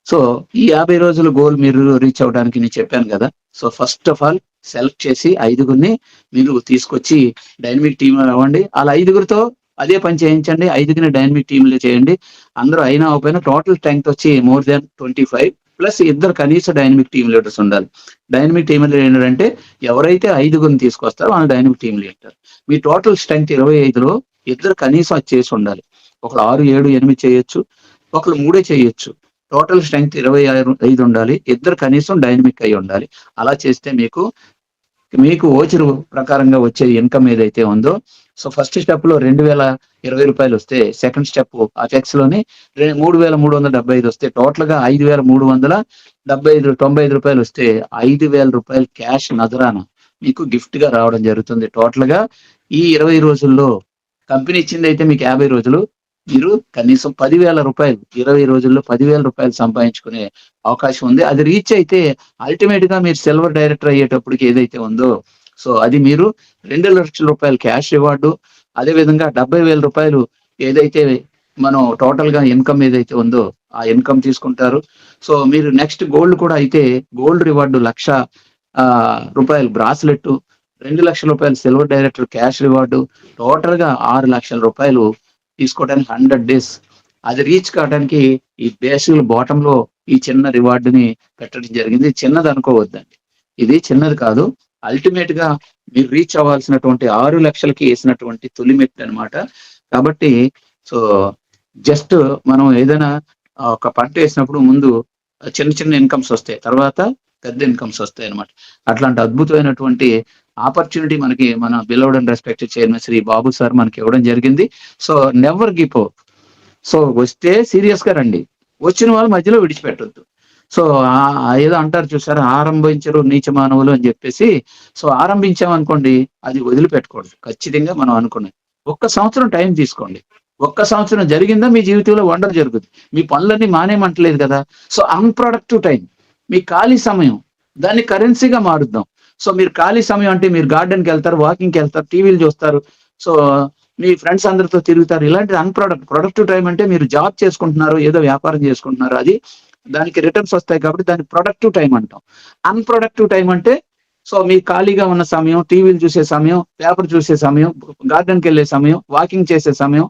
సో ఈ 50 రోజుల గోల్ మీరు రీచ్ అవ్వడానికి నేను చెప్పాను కదా. So first of all select చేసి 5గురిని మీరు తీసుకొచ్చి డైనమిక్ టీమ్ అవ్వండి. అలా 5గురితో అదే పని చేయించండి. 5గురిని డైనమిక్ టీంలో చేయండి. అందరూ అయినా అవ్వకపోయినా టోటల్ స్ట్రెంగ్త్ వచ్చి మోర్ దాన్ 25 ప్లస్ ఇద్దరు కనీస డైనమిక్ టీమ్ లీడర్స్ ఉండాలి. డైనమిక్ టీమ్ లీడర్ అంటే ఎవరైతే 5గురిని తీసుకొస్తారో వాళ్ళు డైనమిక్ టీమ్ లీడర్. మీ టోటల్ స్ట్రెంగ్త్ 25లో ఇద్దరు కనీసం అది చేసి ఉండాలి. ఒకరు 6, 7, 8 చేయొచ్చు, ఒకరు 3 చేయొచ్చు. టోటల్ స్ట్రెంగ్త్ 25 ఉండాలి. ఇద్దరు కనీసం డైనమిక్ అయి ఉండాలి. అలా చేస్తే మీకు ఓచరు ప్రకారంగా వచ్చే ఇన్కమ్ ఏదైతే ఉందో, సో ఫస్ట్ స్టెప్ లో 2020 వస్తే, సెకండ్ స్టెప్ అఫెక్స్ లోని 3375 వస్తే, టోటల్ గా 5395 రూపాయలు వస్తే 5000 రూపాయలు క్యాష్ నజరాన మీకు గిఫ్ట్ గా రావడం జరుగుతుంది. టోటల్ గా ఈ 20 రోజుల్లో కంపెనీ ఇచ్చింది అయితే మీకు 50 రోజులు, మీరు కనీసం 10,000 రూపాయలు 20 రోజుల్లో 10,000 రూపాయలు సంపాదించుకునే అవకాశం ఉంది. అది రీచ్ అయితే అల్టిమేట్ గా మీరు సిల్వర్ డైరెక్టర్ అయ్యేటప్పటికి ఏదైతే ఉందో, సో అది మీరు 2 లక్షల రూపాయలు క్యాష్ రివార్డు, అదే విధంగా 70,000 రూపాయలు ఏదైతే మనం టోటల్ గా ఇన్కమ్ ఏదైతే ఉందో ఆ ఇన్కమ్ తీసుకుంటారు. సో మీరు నెక్స్ట్ గోల్డ్ కూడా అయితే గోల్డ్ రివార్డు 1,00,000 రూపాయలు బ్రాస్లెట్, 2 లక్షల రూపాయలు silver director cash reward, total గా 6 లక్షల రూపాయలు తీసుకోవడానికి 100 డేస్. అది రీచ్ కావడానికి ఈ బేసిక్ బాటమ్ లో ఈ చిన్న రివార్డుని పెట్టడం జరిగింది. చిన్నది అనుకోవద్దండి, ఇది చిన్నది కాదు. అల్టిమేట్ గా మీరు రీచ్ అవ్వాల్సినటువంటి 6 లక్షలకి వేసినటువంటి తొలి మెట్టు అనమాట. కాబట్టి సో జస్ట్ మనం ఏదైనా ఒక పంట వేసినప్పుడు ముందు చిన్న చిన్న ఇన్కమ్స్ వస్తాయి, తర్వాత పెద్ద ఇన్కమ్స్ వస్తాయి అనమాట. అట్లాంటి అద్భుతమైనటువంటి ఆపర్చునిటీ మనకి మన beloved and respected chairman Shri Babu sir మనకి ఇవ్వడం జరిగింది. So never give up. So వస్తే సీరియస్ గా రండి, వచ్చిన వాళ్ళు మధ్యలో విడిచిపెట్టొద్దు. సో ఏదో అంటారు చూసారా, ఆరంభించరు నీచ మానవులు అని చెప్పేసి. సో ఆరంభించామనుకోండి, అది వదిలిపెట్టకూడదు ఖచ్చితంగా. మనం అనుకున్నది ఒక్క సంవత్సరం టైం తీసుకోండి. ఒక్క సంవత్సరం జరిగిందా మీ జీవితంలో వండర్ జరుగుతుంది. మీ పనులన్నీ మానేమంటలేదు కదా. సో అన్‌ప్రొడక్టివ్ టైం, మీ ఖాళీ సమయం, దాన్ని కరెన్సీగా మారుద్దాం. సో మీరు ఖాళీ సమయం అంటే మీరు గార్డెన్‌కెళ్తారు, వాకింగ్‌కెళ్తారు, టీవీలు చూస్తారు. సో మీ ఫ్రెండ్స్ అందరితో తిరుగుతారు. ఇలాంటిది ప్రొడక్టివ్ టైం అంటే మీరు జాబ్ చేసుకుంటున్నారు, ఏదో వ్యాపారం చేసుకుంటున్నారు. అది దానికి రిటర్న్స్ వస్తాయి కాబట్టి దాన్ని ప్రొడక్టివ్ టైం అంటాం. అన్‌ప్రొడక్టివ్ టైం అంటే సో మీ ఖాళీగా ఉన్న సమయం, టీవీలు చూసే సమయం, పేపర్ చూసే సమయం, గార్డెన్‌కెళ్ళే సమయం, వాకింగ్ చేసే సమయం,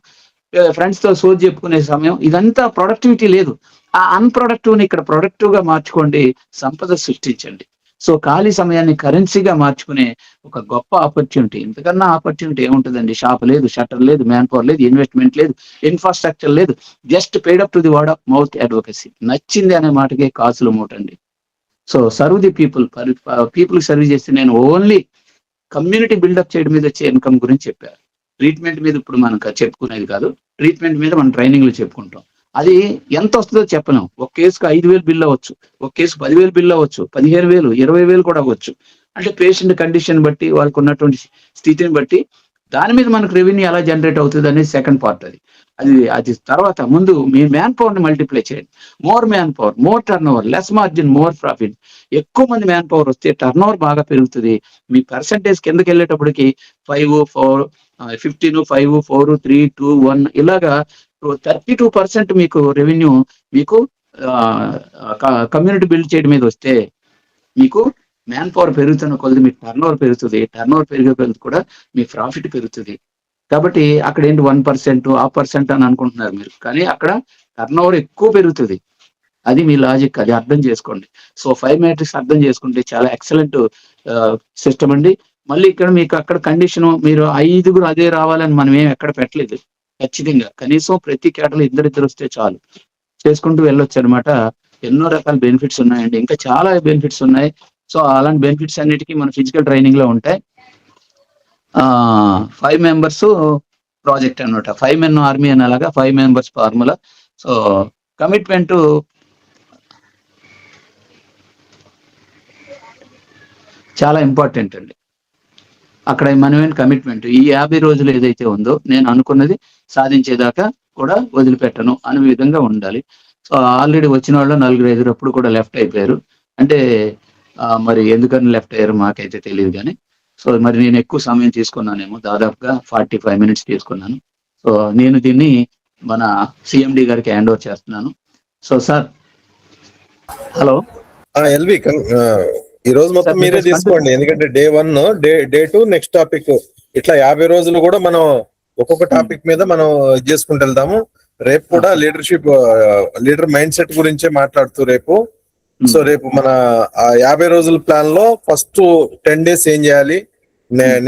ఫ్రెండ్స్‌తో సోది చెప్పుకునే సమయం, ఇదంతా ప్రొడక్టివిటీ లేదు. ఆ అన్‌ప్రొడక్టివ్‌ని ఇక్కడ ప్రొడక్టివ్‌గా మార్చుకోండి, సంపద సృష్టించండి. సో ఖాళీ సమయాన్ని కరెన్సీగా మార్చుకునే ఒక గొప్ప ఆపర్చునిటీ. ఇంతకన్నా ఆపర్చునిటీ ఏముంటదండి? షాప్ లేదు, షట్టర్ లేదు, మ్యాన్ పవర్ లేదు, ఇన్వెస్ట్‌మెంట్ లేదు, ఇన్‌ఫ్రాస్ట్రక్చర్ లేదు. Just paid up to the word of mouth advocacy. నచ్చింది అనే మాటకే కాసులు మూటండి. So serve the people. పీపుల్‌కి సర్వ్ చేస్తే నేను ఓన్లీ కమ్యూనిటీ బిల్డప్ చేయడం మీద వచ్చే ఇన్‌కమ్ గురించి చెప్పారు. ట్రీట్‌మెంట్ మీద ఇప్పుడు మనం చెప్పుకునేది కాదు. ట్రీట్‌మెంట్ మీద మనం ట్రైనింగ్‌లో చెప్పుకుంటాం. అది ఎంతొస్తదో చెప్పలేం. ఒక కేస్‌కి 5,000 బిల్ అవ్వచ్చు. ఒక కేస్‌కి 10,000 బిల్ అవ్వచ్చు. 15,000, 20,000 కూడా అవ్వచ్చు. అంటే పేషెంట్ కండిషన్ బట్టి, వాళ్ళకున్నటువంటి స్థితిని బట్టి, దాని మీద మనకు రెవెన్యూ ఎలా జనరేట్ అవుతదనేది సెకండ్ పార్ట్ అది. అది తర్వాత ముందు మీ మ్యాన్ పవర్‌ని మల్టిప్లై చేయండి. More man power, more turnover, less margin, more profit. ఎక్కువ మంది మ్యాన్ పవర్ వస్తే టర్నోవర్ బాగా పెరుగుతది. మీ పర్సెంటేజ్ కిందకెళ్ళేటప్పటికి 5, 4 15, 5, 4, 3, 2, 1 ఇలాగా 32% మీకు రెవెన్యూ మీకు కమ్యూనిటీ బిల్డ్ చేయడం మీద వస్తే, మీకు మ్యాన్ పవర్ పెరుగుతున్న కొలది మీ టర్నోవర్ పెరుగుతది. టర్నోవర్ పెరిగే కొలది కూడా మీ ప్రాఫిట్ పెరుగుతది. కాబట్టి అక్కడేంటి 1%, ఆ పర్సెంట్ అని అనుకుంటున్నారు మీరు. కానీ అక్కడ టర్నోవర్ ఎక్కువ పెరుగుతది. అది మీ లాజిక్. అది అర్థం చేసుకోండి. సో 5 మ్యాట్రిక్స్ అర్థం చేసుకుంటే చాలా ఎక్సలెంట్ సిస్టమ్ అండి. మళ్ళీ ఇక్కడ మీకు అక్కడ కండిషను మీరు 5గురు అదే రావాలని మనం ఏమి ఎక్కడ పెట్టలేదు. ఖచ్చితంగా కనీసం ప్రతి కేటలో ఇద్దరిద్దరొస్తే చాలు. చేసుకుంటూ వెళ్ళొచ్చనమాట. ఎన్నో రకాల బెనిఫిట్స్ ఉన్నాయండి. ఇంకా చాలా బెనిఫిట్స్ ఉన్నాయి. సో అలాంటి బెనిఫిట్స్ అన్నిటికి మన ఫిజికల్ ట్రైనింగ్‌లో ఉంటాయి. 5 మెంబర్స్ ప్రాజెక్ట్ అన్నమాట. 5 మెన్ ఆర్మీ అని అలాగా 5 మెంబర్స్ ఫార్ములా. సో కమిట్మెంట్ చాలా ఇంపార్టెంట్ అండి. అక్కడ మనమేంటి కమిట్మెంట్. ఈ 50 రోజులు ఏదైతే ఉందో నేను అనుకున్నది సాధించేదాకా కూడా వదిలిపెట్టను అనే విధంగా ఉండాలి. సో ఆల్రెడీ వచ్చిన వాళ్ళు నలుగురు, ఐదుగురు అప్పుడు కూడా లెఫ్ట్ అయిపోయారు. అంటే మరి ఎందుకని లెఫ్ట్ అయ్యారో మాకైతే తెలీదు గానీ, సో మరి నేను ఎక్కువ సమయం తీసుకున్నానేమో, దాదాపుగా 45 మినిట్స్ తీసుకున్నాను. సో నేను దీన్ని మన సీఎండీ గారికి హ్యాండ్ ఓవర్ చేస్తున్నాను. So sir hello. ఎల్వి ఈ రోజు మొత్తం మీరే తీసుకోండి. ఎందుకంటే డే 1, డే 2 నెక్స్ట్ టాపిక్, ఇట్లా 50 రోజులు కూడా మనం ఒక్కొక్క టాపిక్ మీద మనం ఇది చేసుకుంటూ వెళ్దాము. రేపు కూడా లీడర్ మైండ్ సెట్ గురించే మాట్లాడుతూ రేపు. సో రేపు మన 50 రోజుల ప్లాన్ లో ఫస్ట్ 10 డేస్ ఏం చేయాలి,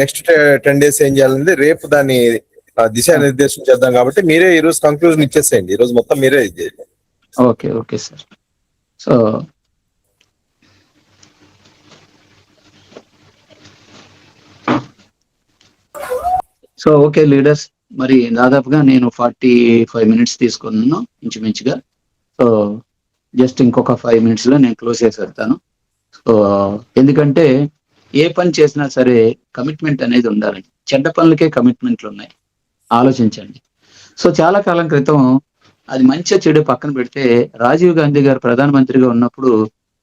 నెక్స్ట్ 10 డేస్ ఏం చేయాలనేది రేపు దాన్ని దిశానిర్దేశం చేద్దాం. కాబట్టి మీరే ఈ రోజు కంక్లూజన్ ఇచ్చేసేయండి. ఈ రోజు మొత్తం మీరే ఇది చేయండి. Okay sir. So so okay leaders, మరి దాదాపుగా నేను 45 మినిట్స్ తీసుకున్నాను ఇంచుమించుగా. సో జస్ట్ ఇంకొక 5 మినిట్స్ లో నేను క్లోజ్ చేసేస్తాను. సో ఎందుకంటే ఏ పని చేసినా సరే కమిట్మెంట్ అనేది ఉండాలండి. చెడ్డ పనులకే కమిట్మెంట్లు ఉన్నాయి, ఆలోచించండి. సో చాలా కాలం క్రితం, అది మంచి చెడు పక్కన పెడితే, రాజీవ్ గాంధీ గారు ప్రధానమంత్రిగా ఉన్నప్పుడు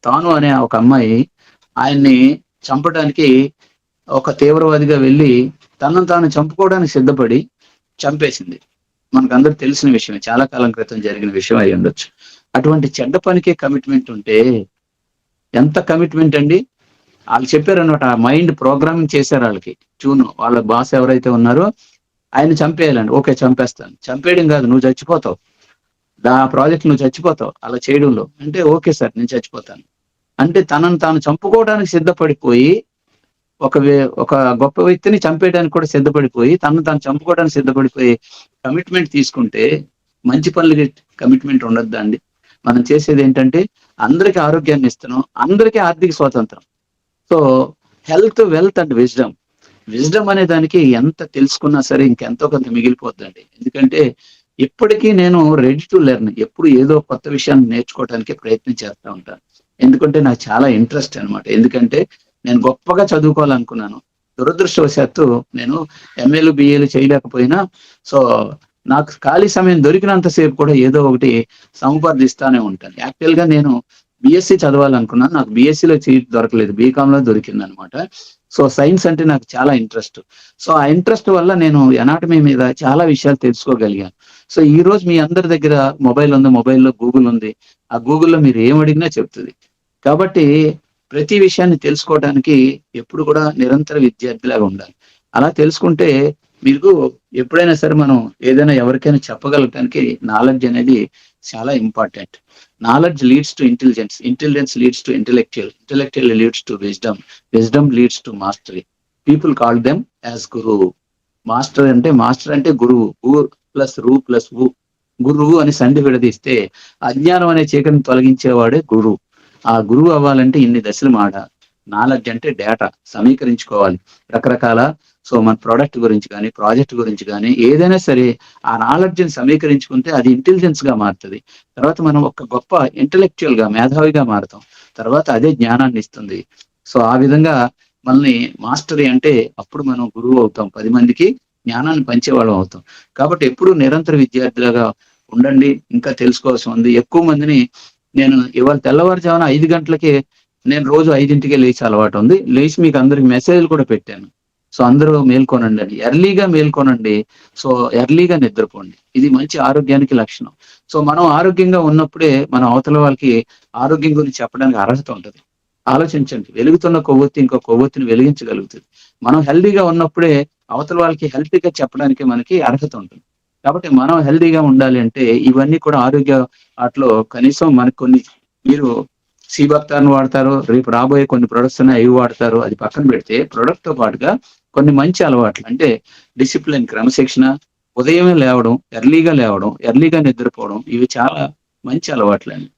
తాను అనే ఒక అమ్మాయి ఆయన్ని చంపడానికి ఒక తీవ్రవాదిగా వెళ్ళి తనను తాను చంపుకోవడానికి సిద్ధపడి చంపేసింది. మనకందరికి తెలిసిన విషయమే, చాలా కాలం క్రితం జరిగిన విషయం అయి ఉండొచ్చు. అటువంటి చెడ్డ పనికే కమిట్మెంట్ ఉంటే ఎంత కమిట్మెంట్ అండి. వాళ్ళు చెప్పారనమాట, ఆ మైండ్ ప్రోగ్రామింగ్ చేశారు వాళ్ళకి. వాళ్ళ బాస్ ఎవరైతే ఉన్నారో ఆయన చంపేయాలండి. ఓకే చంపేస్తాను. చంపేయడం కాదు, నువ్వు చచ్చిపోతావు, ఆ ప్రాజెక్ట్ నువ్వు చచ్చిపోతావు అలా చేయడంలో. అంటే ఓకే సార్ నేను చచ్చిపోతాను అంటే తనను తాను చంపుకోవడానికి సిద్ధపడిపోయి, ఒక గొప్ప వ్యక్తిని చంపేయడానికి కూడా సిద్ధపడిపోయి, తనను తాను చంపుకోవడానికి సిద్ధపడిపోయి కమిట్మెంట్ తీసుకుంటే మంచి పనులకి కమిట్మెంట్ ఉండొద్దా అండి? మనం చేసేది ఏంటంటే అందరికీ ఆరోగ్యాన్ని ఇస్తున్నాం, అందరికీ ఆర్థిక స్వాతంత్రం. So health, wealth and wisdom అనే దానికి ఎంత తెలుసుకున్నా సరే ఇంకెంతో కొంత మిగిలిపోద్దండి. ఎందుకంటే ఇప్పటికీ నేను రెడీ టు లెర్న్, ఎప్పుడు ఏదో కొత్త విషయాన్ని నేర్చుకోవడానికి ప్రయత్నం చేస్తూ ఉంటాను. ఎందుకంటే నాకు చాలా ఇంట్రెస్ట్ అన్నమాట. ఎందుకంటే నేను గొప్పగా చదువుకోవాలనుకున్నాను. దురదృష్టవశాత్తు నేను ఎంఏలు బిఏలు చేయలేకపోయినా, సో నాకు ఖాళీ సమయం దొరికినంత సేపు కూడా ఏదో ఒకటి సంపాదిస్తానే ఉంటాను. యాక్చువల్ గా నేను బిఎస్సి చదవాలనుకున్నాను. నాకు బిఎస్సిలో సీట్ దొరకలేదు, బీకామ్ లో దొరికింది అనమాట. సో సైన్స్ అంటే నాకు చాలా ఇంట్రెస్ట్. సో ఆ ఇంట్రెస్ట్ వల్ల నేను ఎనాటమీ మీద చాలా విషయాలు తెలుసుకోగలిగాను. సో ఈ రోజు మీ అందరి దగ్గర మొబైల్ ఉంది, మొబైల్లో గూగుల్ ఉంది. ఆ గూగుల్లో మీరు ఏం అడిగినా చెప్తుంది. కాబట్టి ప్రతి విషయాన్ని తెలుసుకోవడానికి ఎప్పుడు కూడా నిరంతర విద్యార్థిలాగా ఉండాలి. అలా తెలుసుకుంటే మీకు ఎప్పుడైనా సరే మనం ఏదైనా ఎవరికైనా చెప్పగలగడానికి నాలెడ్జ్ అనేది చాలా important. Knowledge leads to intelligence, intelligence leads to intellectual, intellectual leads to wisdom, wisdom leads to mastery. People call them as గురువు. మాస్టర్ అంటే గురువు. ఊ ప్లస్ రూ ప్లస్ ఊ, గురువు అని సంధి విడదీస్తే అజ్ఞానం అనే చీకటిని తొలగించేవాడే గురువు. ఆ గురువు అవ్వాలంటే ఇన్ని దశలు మాట. నాలెడ్జ్ అంటే డేటా సమీకరించుకోవాలి రకరకాల. సో మన ప్రోడక్ట్ గురించి కానీ, ప్రాజెక్ట్ గురించి కానీ, ఏదైనా సరే ఆ నాలెడ్జ్ని సమీకరించుకుంటే అది ఇంటెలిజెన్స్ గా మారుతుంది. తర్వాత మనం ఒక గొప్ప ఇంటెలెక్చువల్ గా, మేధావిగా మారుతాం. తర్వాత అదే జ్ఞానాన్ని ఇస్తుంది. సో ఆ విధంగా మనల్ని మాస్టరీ అంటే అప్పుడు మనం గురువు అవుతాం, 10 మందికి జ్ఞానాన్ని పంచేవాళ్ళం అవుతాం. కాబట్టి ఎప్పుడు నిరంతర విద్యార్థులుగా ఉండండి. ఇంకా తెలుసుకోవాల్సి ఉంది. ఎక్కువ మందిని నేను ఇవాళ తెల్లవారుజామున 5 గంటలకే, నేను రోజు 5ంటికే లేచి అలవాటు ఉంది. లేచి మీకు అందరికి మెసేజ్లు కూడా పెట్టాను. సో అందరూ మేల్కొనండి అని. ఎర్లీగా మేల్కొనండి. సో ఎర్లీగా నిద్రపోండి. ఇది మంచి ఆరోగ్యానికి లక్షణం. సో మనం ఆరోగ్యంగా ఉన్నప్పుడే మన అవతల వాళ్ళకి ఆరోగ్యం గురించి చెప్పడానికి అర్హత ఉంటుంది. ఆలోచించండి, వెలుగుతున్న కొవ్వొత్తి ఇంకో కొవ్వొత్తిని వెలిగించగలుగుతుంది. మనం హెల్దీగా ఉన్నప్పుడే అవతల వాళ్ళకి హెల్తీగా చెప్పడానికి మనకి అర్హత ఉంటుంది. కాబట్టి మనం హెల్దీగా ఉండాలి అంటే ఇవన్నీ కూడా ఆరోగ్య వాటిలో కనీసం మనకు కొన్ని, మీరు సీబాక్తార్ని వాడతారు, రేపు రాబోయే కొన్ని ప్రొడక్ట్స్ ఉన్నాయి అవి వాడతారు. అది పక్కన పెడితే ప్రొడక్ట్ తో పాటుగా కొన్ని మంచి అలవాట్లు అంటే డిసిప్లిన్, క్రమశిక్షణ, ఉదయమే లేవడం, ఎర్లీగా లేవడం, ఎర్లీగా నిద్రపోవడం, ఇవి చాలా మంచి అలవాట్లు అండి.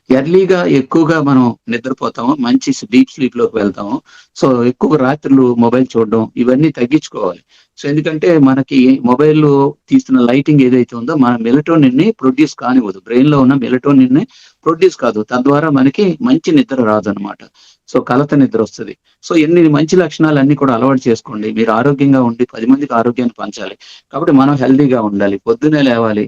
ఎర్లీగా ఎక్కువగా మనం నిద్రపోతాము, మంచి డీప్ స్లీప్ లోకి వెళ్తాము. సో ఎక్కువ రాత్రులు మొబైల్ చూడడం ఇవన్నీ తగ్గించుకోవాలి. సో ఎందుకంటే మనకి మొబైల్ తీస్తున్న లైటింగ్ ఏదైతే ఉందో మన మెలటోనిన్ ని ప్రొడ్యూస్ కానివ్వదు. బ్రెయిన్ లో ఉన్న మెలటోనిన్ ని ప్రొడ్యూస్ కాదు. తద్వారా మనకి మంచి నిద్ర రాదు అనమాట. సో కలత నిద్ర వస్తుంది. సో ఎన్ని మంచి లక్షణాలు అన్ని కూడా అలవాటు చేసుకోండి. మీరు ఆరోగ్యంగా ఉండి 10 మందికి ఆరోగ్యాన్ని పంచాలి. కాబట్టి మనం హెల్దీగా ఉండాలి, పొద్దునే లేవాలి.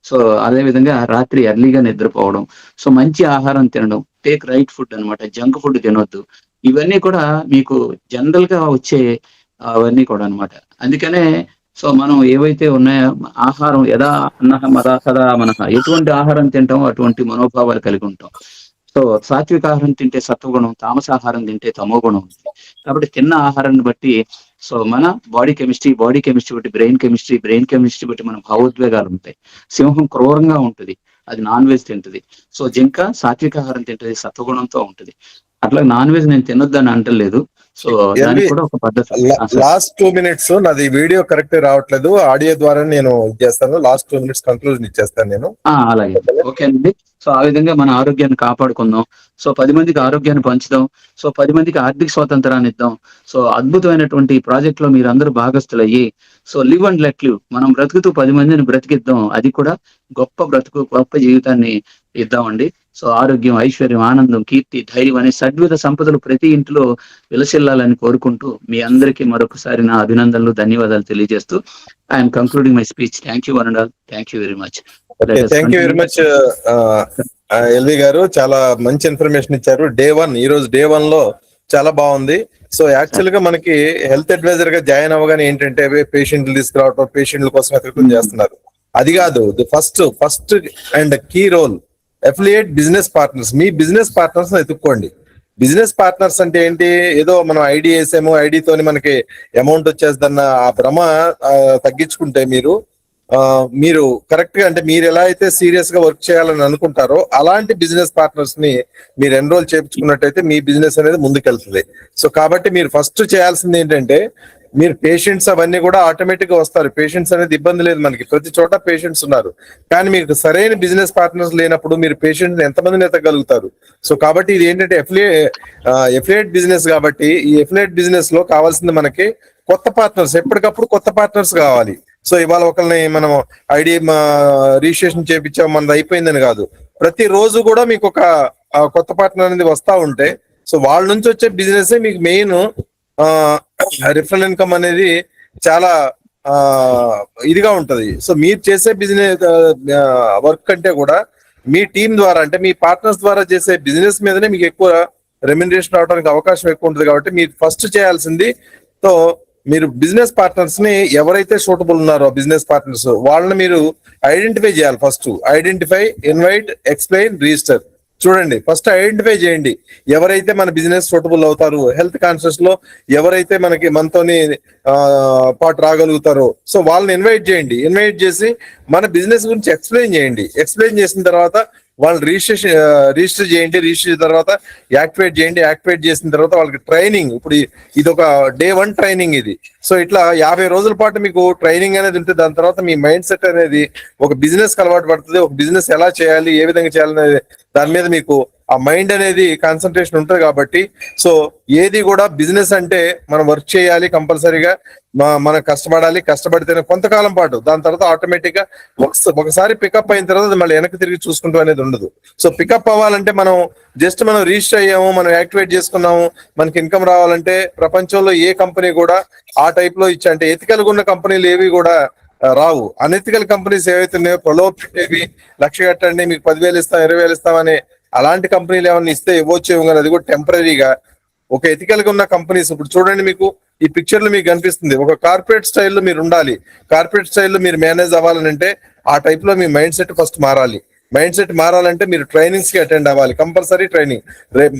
సో అదే విధంగా రాత్రి ఎర్లీగా నిద్రపోవడం, సో మంచి ఆహారం తినడం, టేక్ రైట్ ఫుడ్ అన్నమాట, జంక్ ఫుడ్ తినొద్దు. ఇవన్నీ కూడా మీకు జనరల్ గా వచ్చే అవన్నీ కూడా అన్నమాట. అందుకనే సో మనం ఏవైతే ఉన్నాయో ఆహారం యథా అన్నః మదా సదా మనః, ఎటువంటి ఆహారం తింటామో అటువంటి మనోభావాలు కలిగి ఉంటాం. సో సాత్విక ఆహారం తింటే సత్వగుణం, తామసాహారం తింటే తమో గుణం ఉంటుంది. కాబట్టి తిన్న ఆహారాన్ని బట్టి సో మన బాడీ కెమిస్ట్రీ బట్టి బ్రెయిన్ కెమిస్ట్రీ బట్టి మన భావోద్వేగాలు ఉంటాయి. సింహం క్రూరంగా ఉంటుంది, అది నాన్ వెజ్ తింటది. సో జింక సాత్విక ఆహారం తింటది, సత్వగుణంతో ఉంటుంది. అట్లా నాన్ వెజ్ నేను తినొద్దని అంటలేదు. సో దానికి కూడా ఒక పద్ధతి. లాస్ట్ 2 minutes నాది వీడియో కరెక్ట్ రావట్లేదు, ఆడియో ద్వారా నేను చేస్తాను. లాస్ట్ 2 minutes కంక్లూజన్ ఇచ్చేస్తాను నేను. అలాగే, ఓకే అండి. సో ఆ విధంగా మన ఆరోగ్యాన్ని కాపాడుకుందాం. సో 10 మందికి ఆరోగ్యాన్ని పంచుదాం. సో 10 మందికి ఆర్థిక స్వాతంత్రాన్ని ఇద్దాం. సో అద్భుతమైనటువంటి ప్రాజెక్ట్ లో మీరు అందరూ భాగస్థులయ్యి, so live and let live, మనం బ్రతుకుతూ 10 మందిని బ్రతికిద్దాం. అది కూడా గొప్ప బ్రతుకు, గొప్ప జీవితాన్ని ఇద్దామండి. సో ఆరోగ్యం, ఐశ్వర్యం, ఆనందం, కీర్తి, ధైర్యం అనే షడ్విధ సంపదలు ప్రతి ఇంటిలో విలసిల్లాలని కోరుకుంటూ మీ అందరికీ మరొకసారి నా అభినందనలు, ధన్యవాదాలు తెలియజేస్తూ I'm concluding my speech. Thank you one and all. Thank you very much. Thank you very much L V గారు, చాలా మంచి ఇన్ఫర్మేషన్ ఇచ్చారు. ఈ రోజు డే 1 లో చాలా బాగుంది. సో యాక్చువల్ గా మనకి హెల్త్ అడ్వైజర్ గా జాయిన్ అవ్వగానే ఏంటంటే పేషెంట్లు తీసుకురావడం, పేషెంట్ల కోసం ఎతకడం చేస్తున్నారు. అది కాదు, first and key role affiliate business partners. మీ బిజినెస్ పార్ట్నర్స్ ఎత్తుక్కోండి. బిజినెస్ పార్ట్నర్స్ అంటే ఏంటి, ఏదో మనం ఐడి వేసాము, ఐడితోని మనకి అమౌంట్ వచ్చేద్దన్న ఆ భ్రమ తగ్గించుకుంటే మీరు కరెక్ట్ గా, అంటే మీరు ఎలా అయితే సీరియస్ గా వర్క్ చేయాలని అనుకుంటారో అలాంటి బిజినెస్ పార్ట్నర్స్ ని మీరు ఎన్రోల్ చేయించుకున్నట్టయితే మీ బిజినెస్ అనేది ముందుకెళ్తుంది. సో కాబట్టి మీరు ఫస్ట్ చేయాల్సింది ఏంటంటే, మీరు పేషెంట్స్ అవన్నీ కూడా ఆటోమేటిక్ గా వస్తారు. పేషెంట్స్ అనేది ఇబ్బంది లేదు, మనకి ప్రతి చోట పేషెంట్స్ ఉన్నారు. కానీ మీకు సరైన బిజినెస్ పార్ట్నర్స్ లేనప్పుడు మీరు పేషెంట్స్ ఎంతమందిని ఎత్తగలుగుతారు? సో కాబట్టి ఇది ఏంటంటే ఎఫిలియేట్ బిజినెస్. కాబట్టి ఈ ఎఫిలియేట్ బిజినెస్ లో కావాల్సింది మనకి కొత్త పార్ట్నర్స్, ఎప్పటికప్పుడు కొత్త పార్ట్నర్స్ కావాలి. సో ఇవాళ ఒకరిని మనం ఐడి రిజిస్ట్రేషన్ చేయించాం, మనది అయిపోయిందని కాదు. ప్రతి రోజు కూడా మీకు ఒక కొత్త పార్ట్నర్ అనేది వస్తా ఉంటే, సో వాళ్ళ నుంచి వచ్చే బిజినెస్ మీకు మెయిన్ రిఫరల్ ఇన్కమ్ అనేది చాలా ఇదిగా ఉంటది. సో మీరు చేసే బిజినెస్ వర్క్ కంటే కూడా మీ టీం ద్వారా, అంటే మీ పార్ట్నర్స్ ద్వారా చేసే బిజినెస్ మీదనే మీకు ఎక్కువ రెమ్యునరేషన్ రావడానికి అవకాశం ఎక్కువ ఉంటుంది. కాబట్టి మీరు ఫస్ట్ చేయాల్సింది, సో మీరు బిజినెస్ పార్ట్నర్స్ ని ఎవరైతే సూటబుల్ ఉన్నారో బిజినెస్ పార్ట్నర్స్ వాళ్ళని మీరు ఐడెంటిఫై చేయాలి. First identify, invite, explain, register. చూడండి, ఫస్ట్ ఐడెంటిఫై చేయండి ఎవరైతే మన బిజినెస్ సూటబుల్ అవుతారు, హెల్త్ కాన్షియస్ లో ఎవరైతే మనతోని పాటు రాగలుగుతారో, సో వాళ్ళని ఇన్వైట్ చేయండి. ఇన్వైట్ చేసి మన బిజినెస్ గురించి ఎక్స్ప్లెయిన్ చేయండి. ఎక్స్ప్లెయిన్ చేసిన తర్వాత వాళ్ళు రిజిస్టర్ చేయండి. రిజిస్టర్ చేసిన తర్వాత యాక్టివేట్ చేయండి. యాక్టివేట్ చేసిన తర్వాత వాళ్ళకి ట్రైనింగ్, ఇప్పుడు ఇది ఒక Day 1 ట్రైనింగ్ ఇది. సో ఇట్లా 50 రోజుల పాటు మీకు ట్రైనింగ్ అనేది ఉంటుంది. దాని తర్వాత మీ మైండ్ సెట్ అనేది ఒక బిజినెస్ కి అలవాటు పడుతుంది. ఒక బిజినెస్ ఎలా చేయాలి, ఏ విధంగా చేయాలనేది దాని మీద మీకు ఆ మైండ్ అనేది కాన్సన్ట్రేషన్ ఉంటుంది. కాబట్టి సో ఏది కూడా బిజినెస్ అంటే మనం వర్క్ చేయాలి కంపల్సరీగా, మనం కష్టపడాలి. కష్టపడితేనే కొంతకాలం పాటు, దాని తర్వాత ఆటోమేటిక్ గా ఒకసారి పికప్ అయిన తర్వాత మళ్ళీ వెనక్కి తిరిగి చూసుకుంటూ అనేది ఉండదు. సో పికప్ అవ్వాలంటే మనం రిజిస్టర్ అయ్యాము, మనం యాక్టివేట్ చేసుకున్నాము, మనకి ఇన్కమ్ రావాలంటే ప్రపంచంలో ఏ కంపెనీ కూడా ఆ టైప్ లో అంటే ఎథికల్ గా ఉన్న కంపెనీలు ఏవి కూడా రావు. అనెథికల్ కంపెనీస్ ఏవైతే ఉన్నాయో, ప్రలోభేవి, 1,00,000 కట్టండి మీకు 10,000 ఇస్తాం, 20,000 ఇస్తామని అలాంటి కంపెనీలు ఏమైనా ఇస్తే ఇవ్వచ్చు కానీ అది కూడా టెంపరీగా. ఒక ఎథికల్ గా ఉన్న కంపెనీస్, ఇప్పుడు చూడండి మీకు ఈ పిక్చర్ లో మీకు కనిపిస్తుంది, ఒక కార్పొరేట్ స్టైల్లో మీరు ఉండాలి. కార్పొరేట్ స్టైల్లో మీరు మేనేజ్ అవ్వాలంటే ఆ టైప్ లో మీ మైండ్ సెట్ ఫస్ట్ మారాలి. మైండ్ సెట్ మారాలంటే మీరు ట్రైనింగ్స్ కి అటెండ్ అవ్వాలి, కంపల్సరీ ట్రైనింగ్. రేపు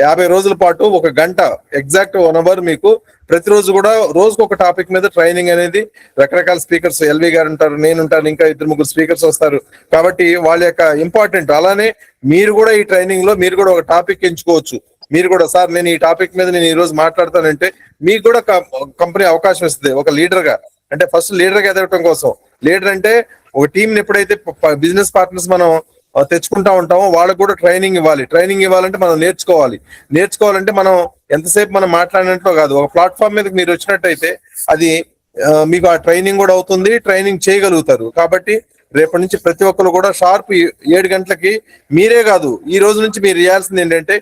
50 రోజుల పాటు 1 గంట ఎగ్జాక్ట్ 1 అవర్ మీకు ప్రతిరోజు కూడా రోజుకు ఒక టాపిక్ మీద ట్రైనింగ్ అనేది, రకరకాల స్పీకర్స్, ఎల్వి గారు ఉంటారు, నేను ఉంటాను, ఇంకా 2-3 స్పీకర్స్ వస్తారు. కాబట్టి వాళ్ళ యొక్క ఇంపార్టెంట్. అలానే మీరు కూడా ఈ ట్రైనింగ్ లో మీరు కూడా ఒక టాపిక్ ఎంచుకోవచ్చు. మీరు కూడా, సార్ నేను ఈ టాపిక్ మీద నేను ఈ రోజు మాట్లాడతానంటే మీకు కూడా కంపెనీ అవకాశం ఇస్తుంది ఒక లీడర్ గా. అంటే ఫస్ట్ లీడర్ గా ఎదగటం కోసం, లీడర్ అంటే ఒక టీం ఎప్పుడైతే బిజినెస్ పార్ట్నర్స్ మనం తెచ్చుకుంటా ఉంటామో వాళ్ళకు కూడా ట్రైనింగ్ ఇవ్వాలి. ట్రైనింగ్ ఇవ్వాలంటే మనం నేర్చుకోవాలంటే మనం ఎంతసేపు మనం మాట్లాడినట్లు కాదు, ఒక ప్లాట్ఫామ్ మీద మీరు వచ్చినట్టయితే అది మీకు ఆ ట్రైనింగ్ కూడా అవుతుంది, ట్రైనింగ్ చేయగలుగుతారు. కాబట్టి రేపటి నుంచి ప్రతి ఒక్కరు కూడా షార్ప్ 7 గంటలకి, మీరే కాదు ఈ రోజు నుంచి మీరు చేయాల్సింది ఏంటంటే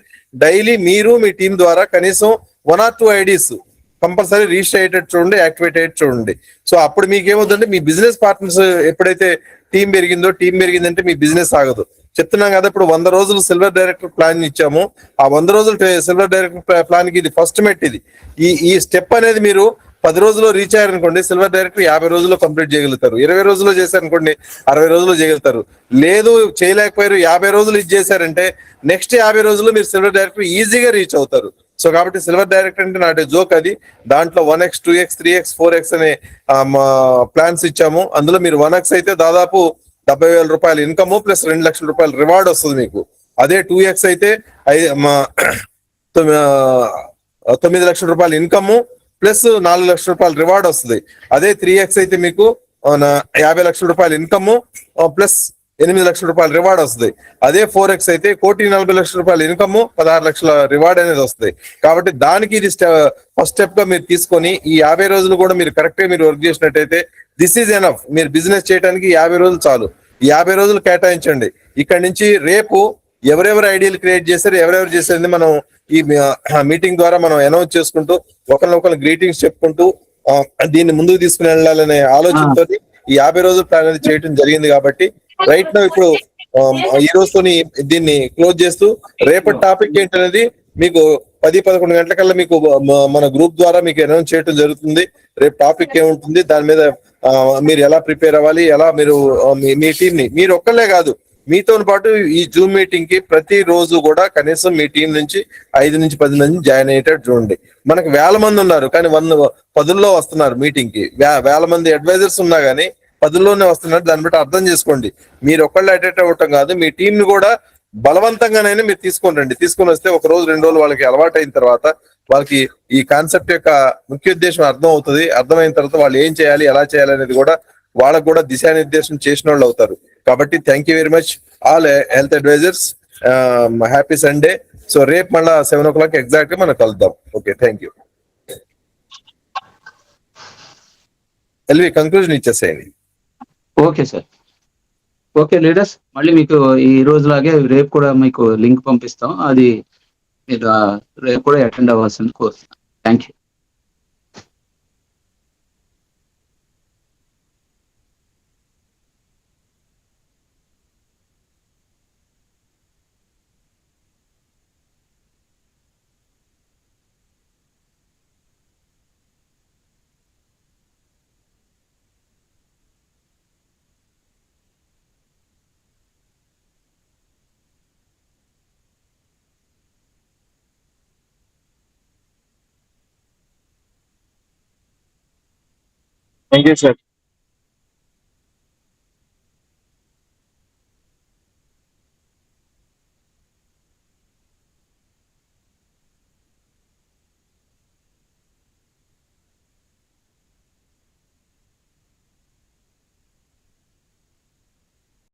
డైలీ మీరు మీ టీం ద్వారా కనీసం 1 or 2 ఐడీస్ కంపల్సరీ రిజిస్టర్ అయ్యేటట్టు చూడండి, యాక్టివేట్ అయ్యేటట్టు చూడండి. సో అప్పుడు మీకు ఏమవుతుందంటే మీ బిజినెస్ పార్ట్నర్స్ ఎప్పుడైతే టీం పెరిగిందంటే మీ బిజినెస్ ఆగదు. చెప్తున్నాం కదా, ఇప్పుడు 100 రోజులు సిల్వర్ డైరెక్టర్ ప్లాన్ ఇచ్చాము. ఆ 100 రోజులు సిల్వర్ డైరెక్టర్ ప్లాన్ కి ఇది ఫస్ట్ మెట్. ఇది ఈ స్టెప్ అనేది మీరు 10 రోజుల్లో రీచ్ అయ్యారనుకోండి, సిల్వర్ డైరెక్టర్ 50 రోజుల్లో కంప్లీట్ చేయగలుగుతారు. 20 రోజుల్లో చేశారనుకోండి, 60 రోజుల్లో చేయగలుగుతారు. లేదు చేయలేకపోయారు, 50 రోజులు ఇది చేశారంటే నెక్స్ట్ 50 రోజుల్లో మీరు సిల్వర్ డైరెక్టర్ ఈజీగా రీచ్ అవుతారు. సో కాబట్టి సిల్వర్ డైరెక్టర్ అంటే నాటే జోక్ అది. దాంట్లో 1x, 2x, 3x, 4x అనే ప్లాన్స్ ఇచ్చాము. అందులో మీరు 1x అయితే దాదాపు 70,000 రూపాయలు ఇన్కమ్ ప్లస్ 2 లక్షల రూపాయలు రివార్డ్ వస్తుంది మీకు. అదే 2x అయితే 9 లక్షల రూపాయలు ఇన్కమ్ ప్లస్ 4 లక్షల రూపాయలు రివార్డ్ వస్తుంది. అదే 3x అయితే మీకు 50 లక్షల రూపాయలు ఇన్కమ్ ప్లస్ 8 లక్షల రూపాయలు రివార్డ్ వస్తుంది. అదే 4x అయితే 1,40,00,000 రూపాయలు ఇన్కమ్ 16 లక్షల రివార్డ్ అనేది వస్తుంది. కాబట్టి దానికి ఇది ఫస్ట్ స్టెప్ గా మీరు తీసుకొని ఈ 50 రోజులు కూడా మీరు కరెక్ట్ గా మీరు వర్క్ చేసినట్టయితే దిస్ ఈజ్ ఎనఫ్. మీరు బిజినెస్ చేయడానికి 50 రోజులు చాలు. ఈ 50 రోజులు కేటాయించండి. ఇక్కడ నుంచి రేపు ఎవరెవరు ఐడియాలు క్రియేట్ చేశారు, ఎవరెవరు చేసేది మనం ఈ మీటింగ్ ద్వారా మనం అనౌన్స్ చేసుకుంటూ ఒకరినొకరు గ్రీటింగ్స్ చెప్పుకుంటూ దీన్ని ముందుకు తీసుకుని వెళ్ళాలనే ఆలోచనతో ఈ 50 రోజుల ప్లాన్ అనేది చేయడం జరిగింది. కాబట్టి రైట్ నౌ ఇప్పుడు ఈ రోజుతోని దీన్ని క్లోజ్ చేస్తూ రేపటి టాపిక్ ఏంటనేది మీకు 10-11 గంటలకల్లా మీకు మన గ్రూప్ ద్వారా మీకు అనౌన్స్ చేయడం జరుగుతుంది. రేపు టాపిక్ ఏముంటుంది, దాని మీద మీరు ఎలా ప్రిపేర్ అవ్వాలి, ఎలా మీరు మీ టీం ని, మీరు ఒక్కళ్ళే కాదు మీతో పాటు ఈ జూమ్ మీటింగ్ కి ప్రతి రోజు కూడా కనీసం మీ టీం నుంచి 5 నుంచి 10 మంది జాయిన్ అయ్యేటట్టు చూడండి. మనకు 1000 మంది ఉన్నారు కానీ 10లో వస్తున్నారు మీటింగ్ కి. 1000 మంది అడ్వైజర్స్ ఉన్నా గానీ 10లోనే వస్తున్నారు. దాన్ని బట్టి అర్థం చేసుకోండి, మీరు ఒక్కళ్ళు అటెండ్ అవ్వటం కాదు, మీ టీం ని కూడా బలవంతంగానైనా మీరు తీసుకొని వస్తే 1 రోజు 2 రోజులు వాళ్ళకి అలవాటు అయిన తర్వాత వాళ్ళకి ఈ కాన్సెప్ట్ యొక్క ముఖ్య ఉద్దేశం అర్థం అవుతుంది. అర్థమైన తర్వాత వాళ్ళు ఏం చేయాలి, ఎలా చేయాలి అనేది కూడా వాళ్ళకు కూడా దిశానిర్దేశం చేసిన వాళ్ళు అవుతారు. కాబట్టి thank you very much all health advisors. Happy Sunday. So రేపు మళ్ళా 7 o'clock ఎగ్జాక్ట్ గా మనం కలుద్దాం. Okay, thank you. ఎల్వి కంక్లూజన్ ఇచ్చేసేయండి. Okay sir. ఓకే లీడర్స్, మళ్ళీ మీకు ఈ రోజులాగే రేపు కూడా మీకు లింక్ పంపిస్తాం. అది మీరు రేపు కూడా అటెండ్ అవ్వాల్సింది కోరుతున్నాను. Thank you. Thank you sir.